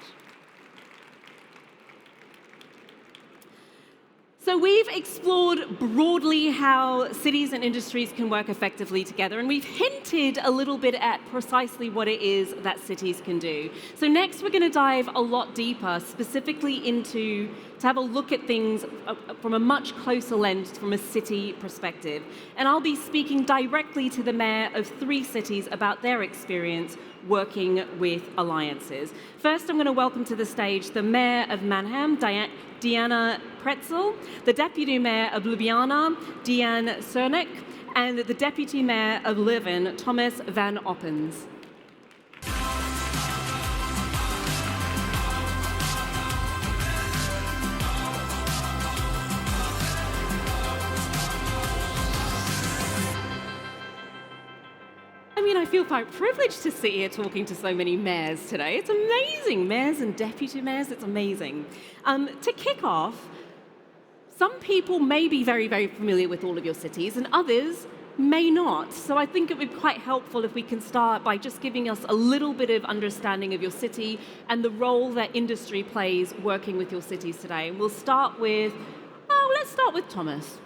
So we've explored broadly how cities and industries can work effectively together, and we've hinted a little bit at precisely what it is that cities can do. So next we're going to dive a lot deeper, specifically to have a look at things from a much closer lens, from a city perspective. And I'll be speaking directly to the mayor of 3 cities about their experience working with alliances. First, I'm going to welcome to the stage the mayor of Mannheim, Dejan Pretzell, the deputy mayor of Ljubljana, Dejan Crnek, and the deputy mayor of Leuven, Thomas van Oppens. I feel quite privileged to sit here talking to so many mayors today. It's amazing. Mayors and deputy mayors, it's amazing. To kick off, some people may be very, very familiar with all of your cities and others may not. So I think it would be quite helpful if we can start by just giving us a little bit of understanding of your city and the role that industry plays working with your cities today. And we'll start with, let's start with Thomas.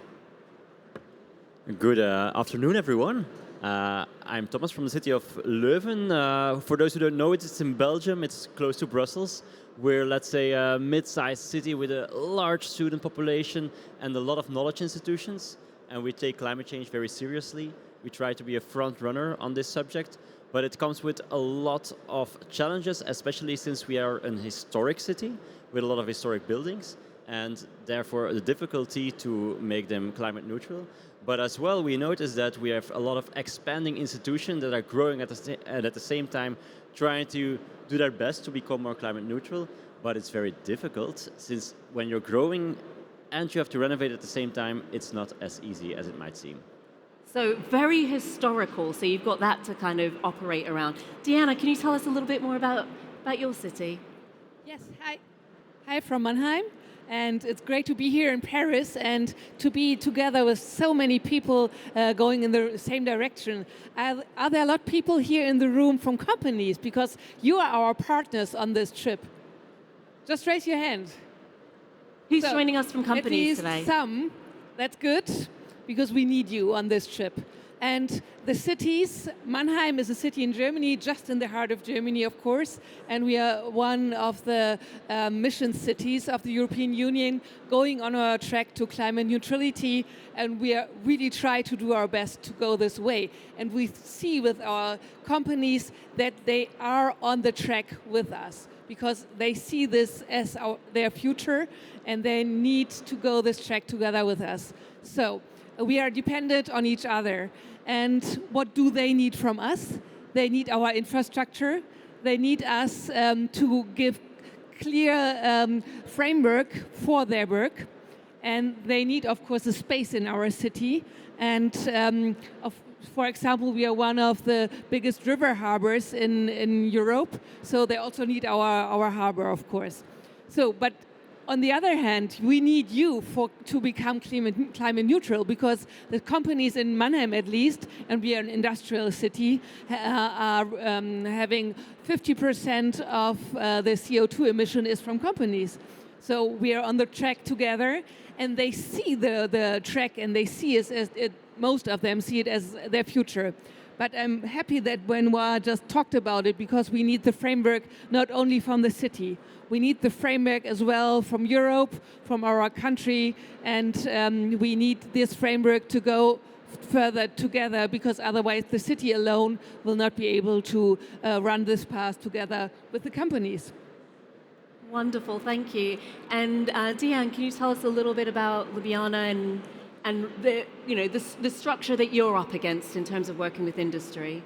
Good afternoon, everyone. I'm Thomas from the city of Leuven. For those who don't know it, it's in Belgium. It's close to Brussels. We're, let's say, a mid-sized city with a large student population and a lot of knowledge institutions. And we take climate change very seriously. We try to be a front runner on this subject, but it comes with a lot of challenges, especially since we are an historic city with a lot of historic buildings, and therefore the difficulty to make them climate neutral. But as well, we notice that we have a lot of expanding institutions that are growing at the same time, trying to do their best to become more climate neutral. But it's very difficult, since when you're growing and you have to renovate at the same time, it's not as easy as it might seem. So very historical, so you've got that to kind of operate around. Deanna, can you tell us a little bit more about your city? Yes, hi from Mannheim. And it's great to be here in Paris and to be together with so many people going in the same direction. Are there a lot of people here in the room from companies? Because you are our partners on this trip. Just raise your hand. Who's joining us from companies today? At least some. That's good, because we need you on this trip. And the cities, Mannheim is a city in Germany, just in the heart of Germany, of course, and we are one of the mission cities of the European Union going on our track to climate neutrality, and we are really try to do our best to go this way. And we see with our companies that they are on the track with us, because they see this as their future, and they need to go this track together with us. So we are dependent on each other. And what do they need from us? They need our infrastructure. They need us to give clear framework for their work. And they need, of course, a space in our city. And for example, we are one of the biggest river harbors in Europe. So they also need our harbor, of course. So, but on the other hand, we need you to become climate neutral, because the companies in Mannheim, at least, and we are an industrial city, are having 50% of the CO2 emission is from companies. So we are on the track together, and they see the track, and they see it as most of them see it as their future. But I'm happy that Benoit just talked about it, because we need the framework not only from the city. We need the framework as well from Europe, from our country, and we need this framework to go further together, because otherwise the city alone will not be able to run this path together with the companies. Wonderful, thank you. And Dejan, can you tell us a little bit about Ljubljana and the structure that you're up against in terms of working with industry?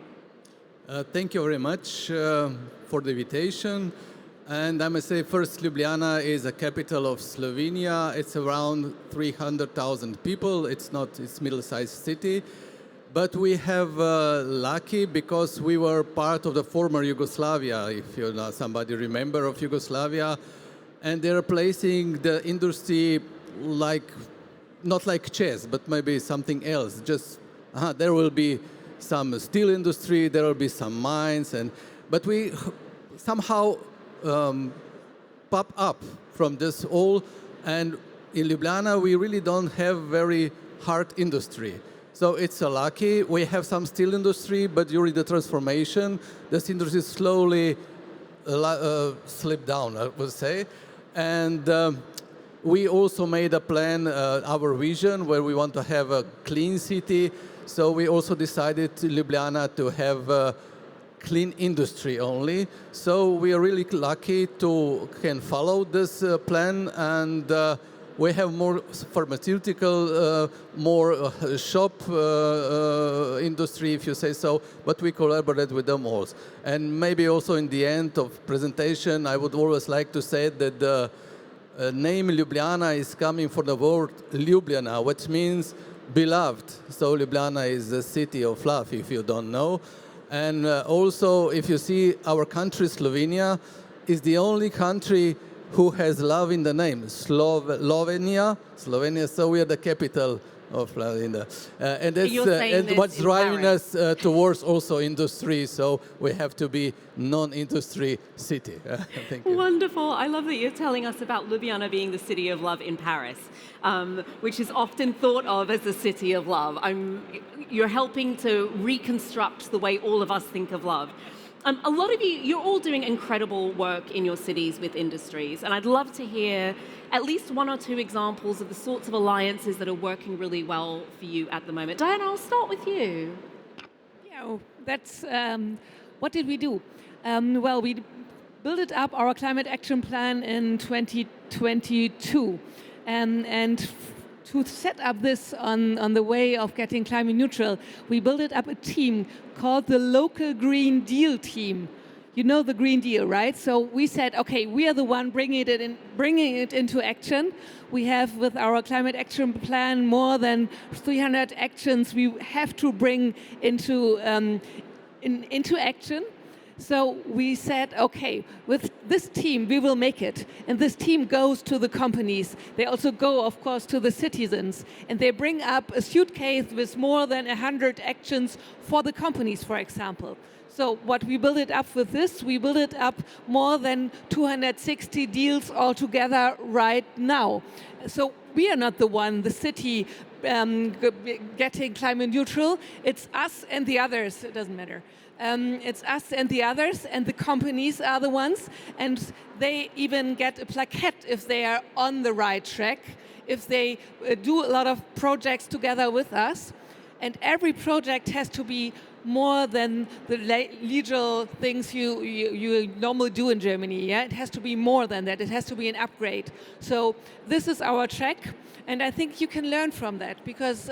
Thank you very much for the invitation. And I must say, first, Ljubljana is a capital of Slovenia. It's around 300,000 people. It's a middle-sized city. But we have lucky because we were part of the former Yugoslavia, if somebody remember of Yugoslavia. And they're placing the industry not like chess, but maybe something else. Just, there will be some steel industry, there will be some mines, but we somehow pop up from this all, and in Ljubljana we really don't have very hard industry. So it's a lucky. We have some steel industry, but during the transformation, this industry slowly slipped down, I would say. And we also made a plan, our vision, where we want to have a clean city. So we also decided Ljubljana to have clean industry only. So we are really lucky to can follow this plan, and we have more pharmaceutical, more shop industry, if you say so, but we collaborate with them all. And maybe also in the end of presentation, I would always like to say that the name Ljubljana is coming from the word Ljubljana, which means beloved. So Ljubljana is the city of love, if you don't know. And also, if you see, our country, Slovenia, is the only country who has love in the name. Slovenia, so we are the capital of Slovenia. And that's what's driving us towards also industry, so we have to be non-industry city. Thank you. Wonderful. I love that you're telling us about Ljubljana being the city of love in Paris, which is often thought of as the city of love. You're helping to reconstruct the way all of us think of love. A lot of you're all doing incredible work in your cities with industries, and I'd love to hear at least one or two examples of the sorts of alliances that are working really well for you at the moment. Diana, I'll start with you. Yeah, that's what did we do? Well, we built up our climate action plan in 2022, and to set up this on the way of getting climate neutral, we built up a team called the Local Green Deal team. You know the Green Deal, right? So we said, okay, we are the one bringing it into action. We have, with our climate action plan, more than 300 actions we have to bring into action. So we said, okay, with this team, we will make it. And this team goes to the companies. They also go, of course, to the citizens. And they bring up a suitcase with more than 100 actions for the companies, for example. So what we built it up with this, we built it up more than 260 deals altogether right now. So we are not the one, the city, getting climate neutral. It's us and the others. It doesn't matter. It's us and the others, and the companies are the ones, and they even get a plaquette if they are on the right track, if they do a lot of projects together with us. And every project has to be more than the legal things you normally do in Germany. Yeah? It has to be more than that. It has to be an upgrade. So this is our track, and I think you can learn from that, because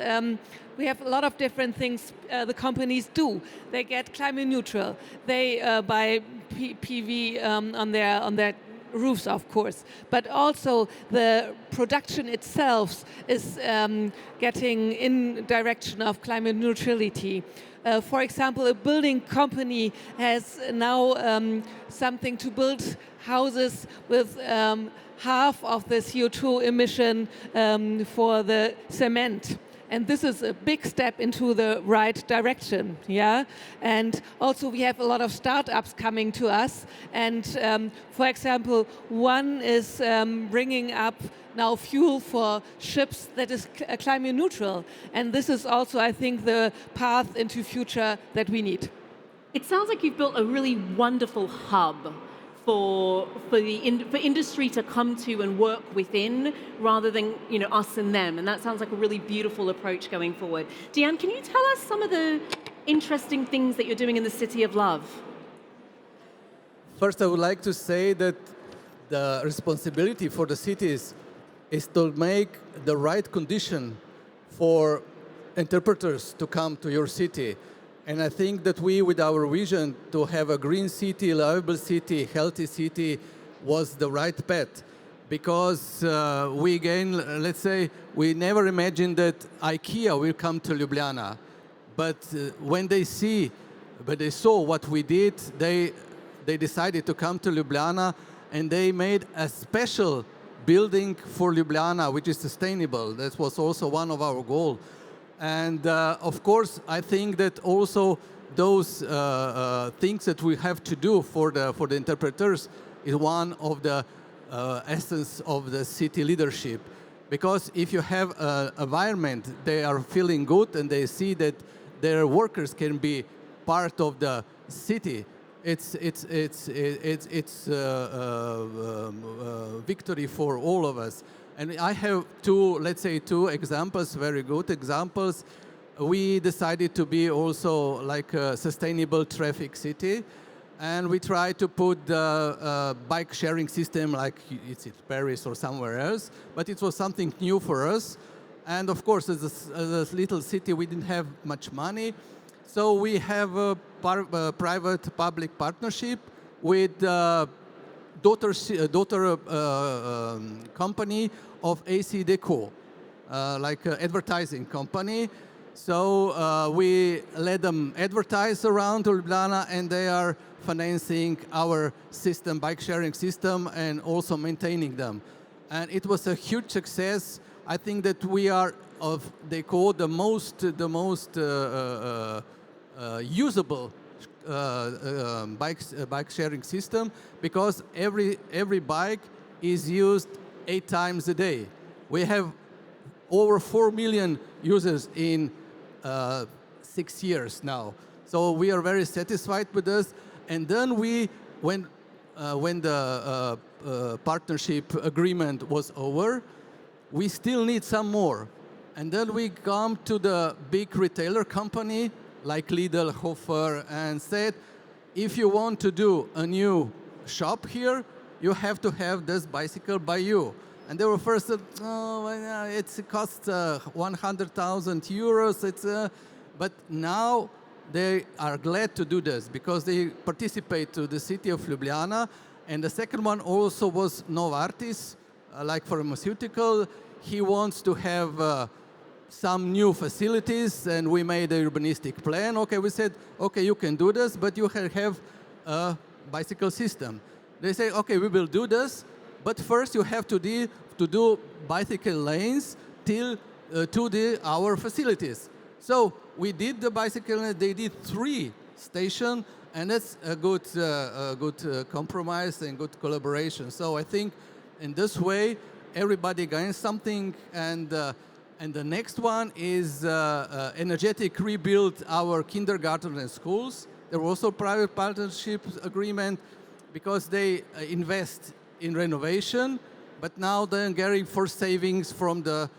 we have a lot of different things the companies do. They get climate neutral. They buy PV on their roofs, of course, but also the production itself is getting in direction of climate neutrality. For example, a building company has now something to build houses with half of the CO2 emission for the cement. And this is a big step into the right direction, yeah? And also we have a lot of startups coming to us. And for example, one is bringing up now fuel for ships that is climate neutral. And this is also, I think, the path into future that we need. It sounds like you've built a really wonderful hub for industry to come to and work within, rather than us and them, and that sounds like a really beautiful approach going forward. Dejan, can you tell us some of the interesting things that you're doing in the City of Love? First, I would like to say that the responsibility for the cities is to make the right condition for interpreters to come to your city. And I think that we, with our vision to have a green city, livable city, healthy city, was the right path. Because we again, let's say, we never imagined that IKEA will come to Ljubljana. But when they saw what we did, they decided to come to Ljubljana, and they made a special building for Ljubljana, which is sustainable. That was also one of our goals. And of course, I think that also those things that we have to do for the interpreters is one of the essence of the city leadership. Because if you have an environment, they are feeling good and they see that their workers can be part of the city. It's victory for all of us. And I have two examples, very good examples. We decided to be also like a sustainable traffic city. And we try to put the bike sharing system like it's in Paris or somewhere else. But it was something new for us. And of course, as a little city, we didn't have much money. So we have a private-public partnership with daughter company of AC Deco, like an advertising company. So we let them advertise around Ljubljana, and they are financing our system, bike sharing system, and also maintaining them. And it was a huge success. I think that we are of Deco the most usable bike sharing system, because every bike is used 8 times a day. We have over 4 million users in 6 years now. So we are very satisfied with this. And then when the partnership agreement was over, we still need some more. And then we come to the big retailer company like Lidl, Hofer, and said, if you want to do a new shop here, you have to have this bicycle by you. And they were first said, oh, it costs 100,000 euros. But now they are glad to do this because they participate to the city of Ljubljana. And the second one also was Novartis, like pharmaceutical. He wants to have some new facilities, and we made a urbanistic plan. Okay, we said, okay, you can do this, but you have a bicycle system. They say, okay, we will do this, but first you have to do bicycle lanes to our facilities. So we did the bicycle lane. They did 3 stations, and that's a good compromise and good collaboration. So I think in this way, everybody gains something. And the next one is energetic rebuild our kindergarten and schools. There was also private partnership agreement because they invest in renovation, but now they're getting for savings from the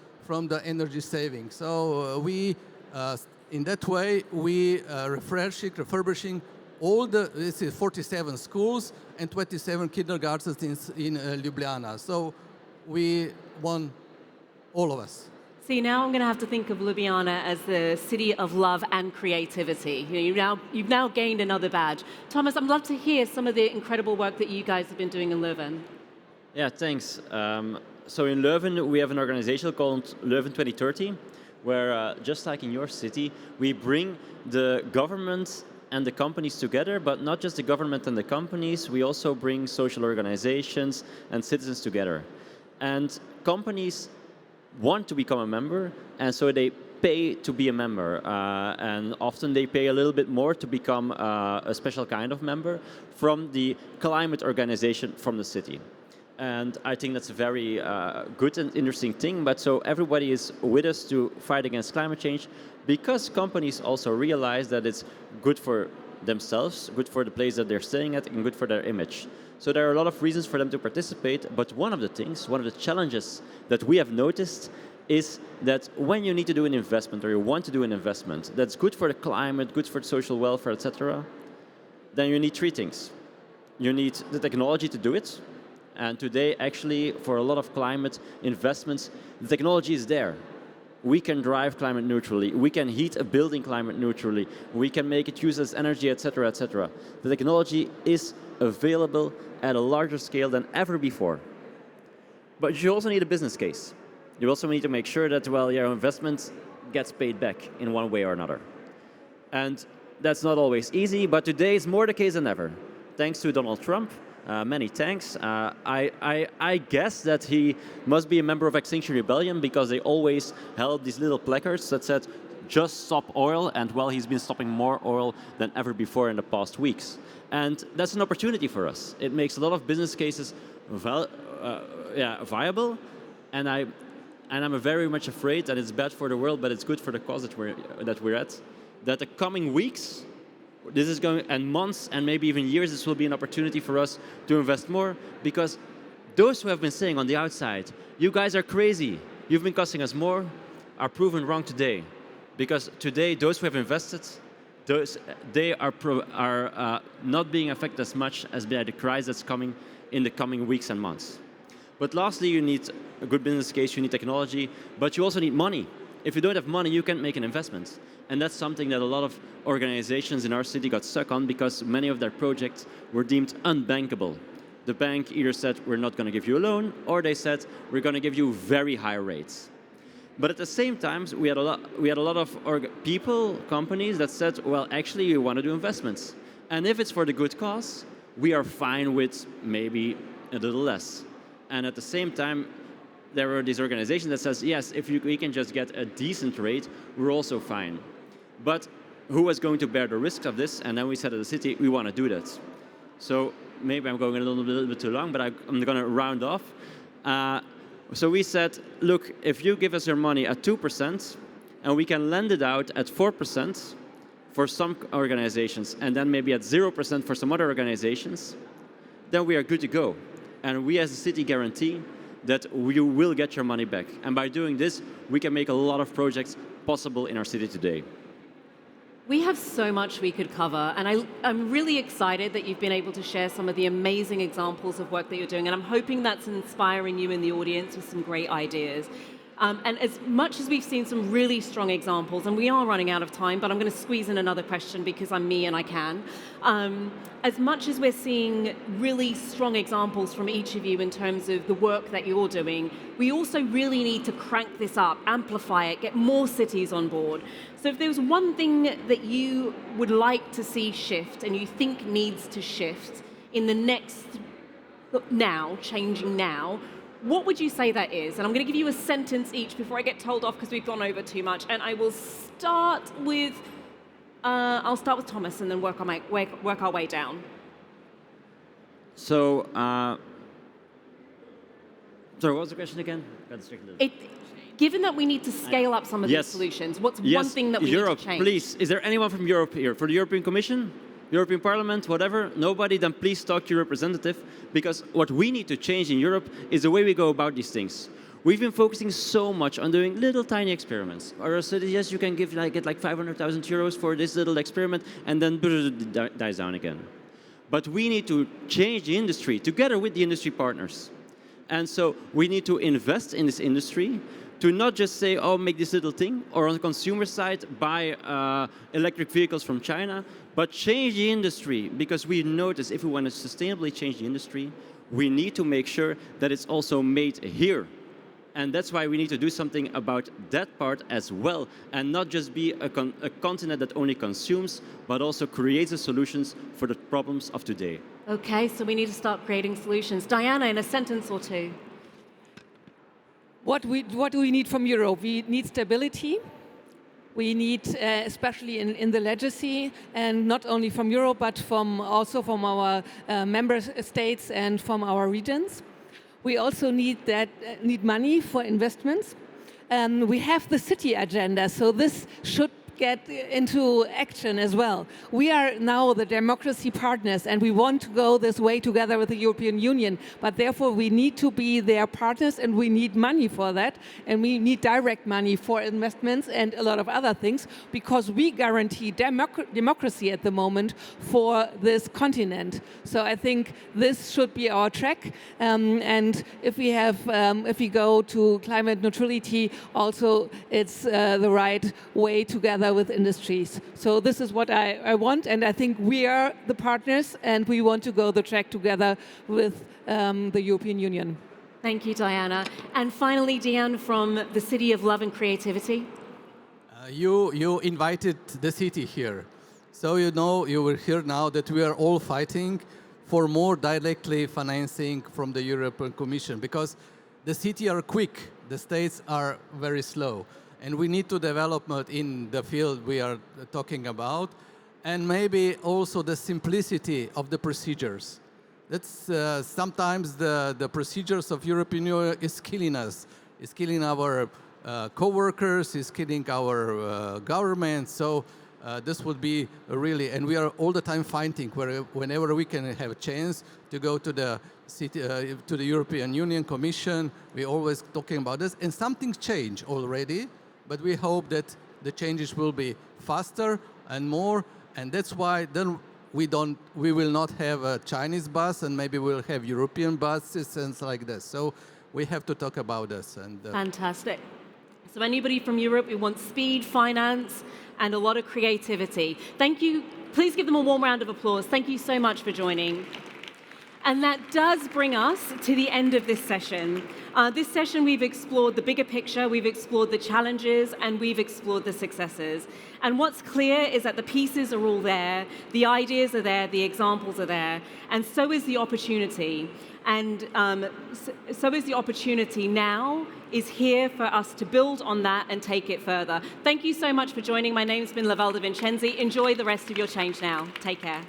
energy savings. So in that way, we refurbishing all this is 47 schools and 27 kindergartens in Ljubljana. So we won, all of us. See, now I'm going to have to think of Ljubljana as the city of love and creativity. You've now gained another badge. Thomas, I'd love to hear some of the incredible work that you guys have been doing in Leuven. Yeah, thanks. So in Leuven, we have an organization called Leuven 2030, where just like in your city, we bring the government and the companies together, but not just the government and the companies, we also bring social organizations and citizens together. And companies want to become a member, and so they pay to be a member. And often they pay a little bit more to become a special kind of member from the climate organization from the city. And I think that's a very good and interesting thing. But so everybody is with us to fight against climate change, because companies also realize that it's good for themselves, good for the place that they're staying at, and good for their image. So there are a lot of reasons for them to participate, but one of the things, one of the challenges that we have noticed is that when you need to do an investment, or you want to do an investment that's good for the climate, good for social welfare, etc., then you need 3 things. You need the technology to do it, And today, actually, for a lot of climate investments, the technology is there. We can drive climate neutrally. We can heat a building climate neutrally. We can make it use as energy, etc., etc. The technology is available at a larger scale than ever before. But you also need a business case. You also need to make sure that, well, your investment gets paid back in one way or another. And that's not always easy, but today is more the case than ever. Thanks to Donald Trump, many thanks. I guess that he must be a member of Extinction Rebellion because they always held these little placards that said, just stop oil, and well, he's been stopping more oil than ever before in the past weeks. And that's an opportunity for us. It makes a lot of business cases viable, and I'm very much afraid that it's bad for the world, but it's good for the cause that we're at. That the coming weeks, this is going, and months, and maybe even years, this will be an opportunity for us to invest more, because those who have been saying on the outside, you guys are crazy, you've been costing us more, are proven wrong today. Because today, those who have invested, they are not being affected as much as by the crisis that's coming in the coming weeks and months. But lastly, you need a good business case, you need technology, but you also need money. If you don't have money, you can't make an investment. And that's something that a lot of organizations in our city got stuck on because many of their projects were deemed unbankable. The bank either said, we're not going to give you a loan, or they said, we're going to give you very high rates. But at the same time, we had a lot of people, companies that said, well, actually, we want to do investments. And if it's for the good cause, we are fine with maybe a little less. And at the same time, there were these organizations that says, yes, if we can just get a decent rate, we're also fine. But who was going to bear the risks of this? And then we said at the city, we want to do that. So maybe I'm going a little bit too long, but I'm going to round off. So we said, look, if you give us your money at 2%, and we can lend it out at 4% for some organizations, and then maybe at 0% for some other organizations, then we are good to go. And we as a city guarantee that you will get your money back. And by doing this, we can make a lot of projects possible in our city today. We have so much we could cover, and I'm really excited that you've been able to share some of the amazing examples of work that you're doing, and I'm hoping that's inspiring you in the audience with some great ideas. And as much as we've seen some really strong examples, and we are running out of time, but I'm going to squeeze in another question because I'm me and I can. As much as we're seeing really strong examples from each of you in terms of the work that you're doing, we also really need to crank this up, amplify it, get more cities on board. So if there was one thing that you would like to see shift and you think needs to shift in the next changing now, what would you say that is? And I'm going to give you a sentence each before I get told off because we've gone over too much. And I will start with, I'll start with Thomas and then work our way down. So, sorry, what was the question again? Given that we need to scale up some of these solutions, what's one thing that we need to change? Please, is there anyone from Europe here? For the European Commission? European Parliament, whatever, nobody, then please talk to your representative, because what we need to change in Europe is the way we go about these things. We've been focusing so much on doing little tiny experiments. Or so yes, you can get like 500,000 euros for this little experiment, and then it dies down again. But we need to change the industry together with the industry partners. And so we need to invest in this industry to not just say, oh, make this little thing, or on the consumer side, buy electric vehicles from China, but change the industry, because we notice if we want to sustainably change the industry, we need to make sure that it's also made here. And that's why we need to do something about that part as well, and not just be a continent that only consumes, but also creates the solutions for the problems of today. Okay, so we need to start creating solutions. Diana, in a sentence or two. What do we need from Europe? We need stability. We need, especially in the legacy, and not only from Europe, but also from our member states and from our regions. We also need money for investments. We have the city agenda, so this should get into action as well. We are now the democracy partners, and we want to go this way together with the European Union, but therefore we need to be their partners, and we need money for that, and we need direct money for investments and a lot of other things, because we guarantee democracy at the moment for this continent. So I think this should be our track, and if we go to climate neutrality, also it's the right way together with industries. So this is what I want, and I think we are the partners, and we want to go the track together with the European Union. Thank you, Diana. And finally, Dejan, from the City of Love and Creativity. You invited the city here. So you know, you will hear now that we are all fighting for more directly financing from the European Commission, because the cities are quick, the states are very slow. And we need to develop in the field we are talking about, and maybe also the simplicity of the procedures. That's sometimes the procedures of European Union is killing us. It's killing our co-workers, it's killing our government. So this would be really, and we are all the time fighting whenever we can have a chance to go to the city, to the European Union Commission. We're always talking about this, and something's changed already. But we hope that the changes will be faster and more, and that's why then we will not have a Chinese bus, and maybe we'll have European buses and like this. So we have to talk about this. And fantastic. So anybody from Europe who wants speed, finance, and a lot of creativity, thank you. Please give them a warm round of applause. Thank you so much for joining. And that does bring us to the end of this session. This session, we've explored the bigger picture, we've explored the challenges, and we've explored the successes. And what's clear is that the pieces are all there, the ideas are there, the examples are there, and so is the opportunity. And so is the opportunity now is here for us to build on that and take it further. Thank you so much for joining. My name's been Lavelda Vincenzi. Enjoy the rest of your change now. Take care.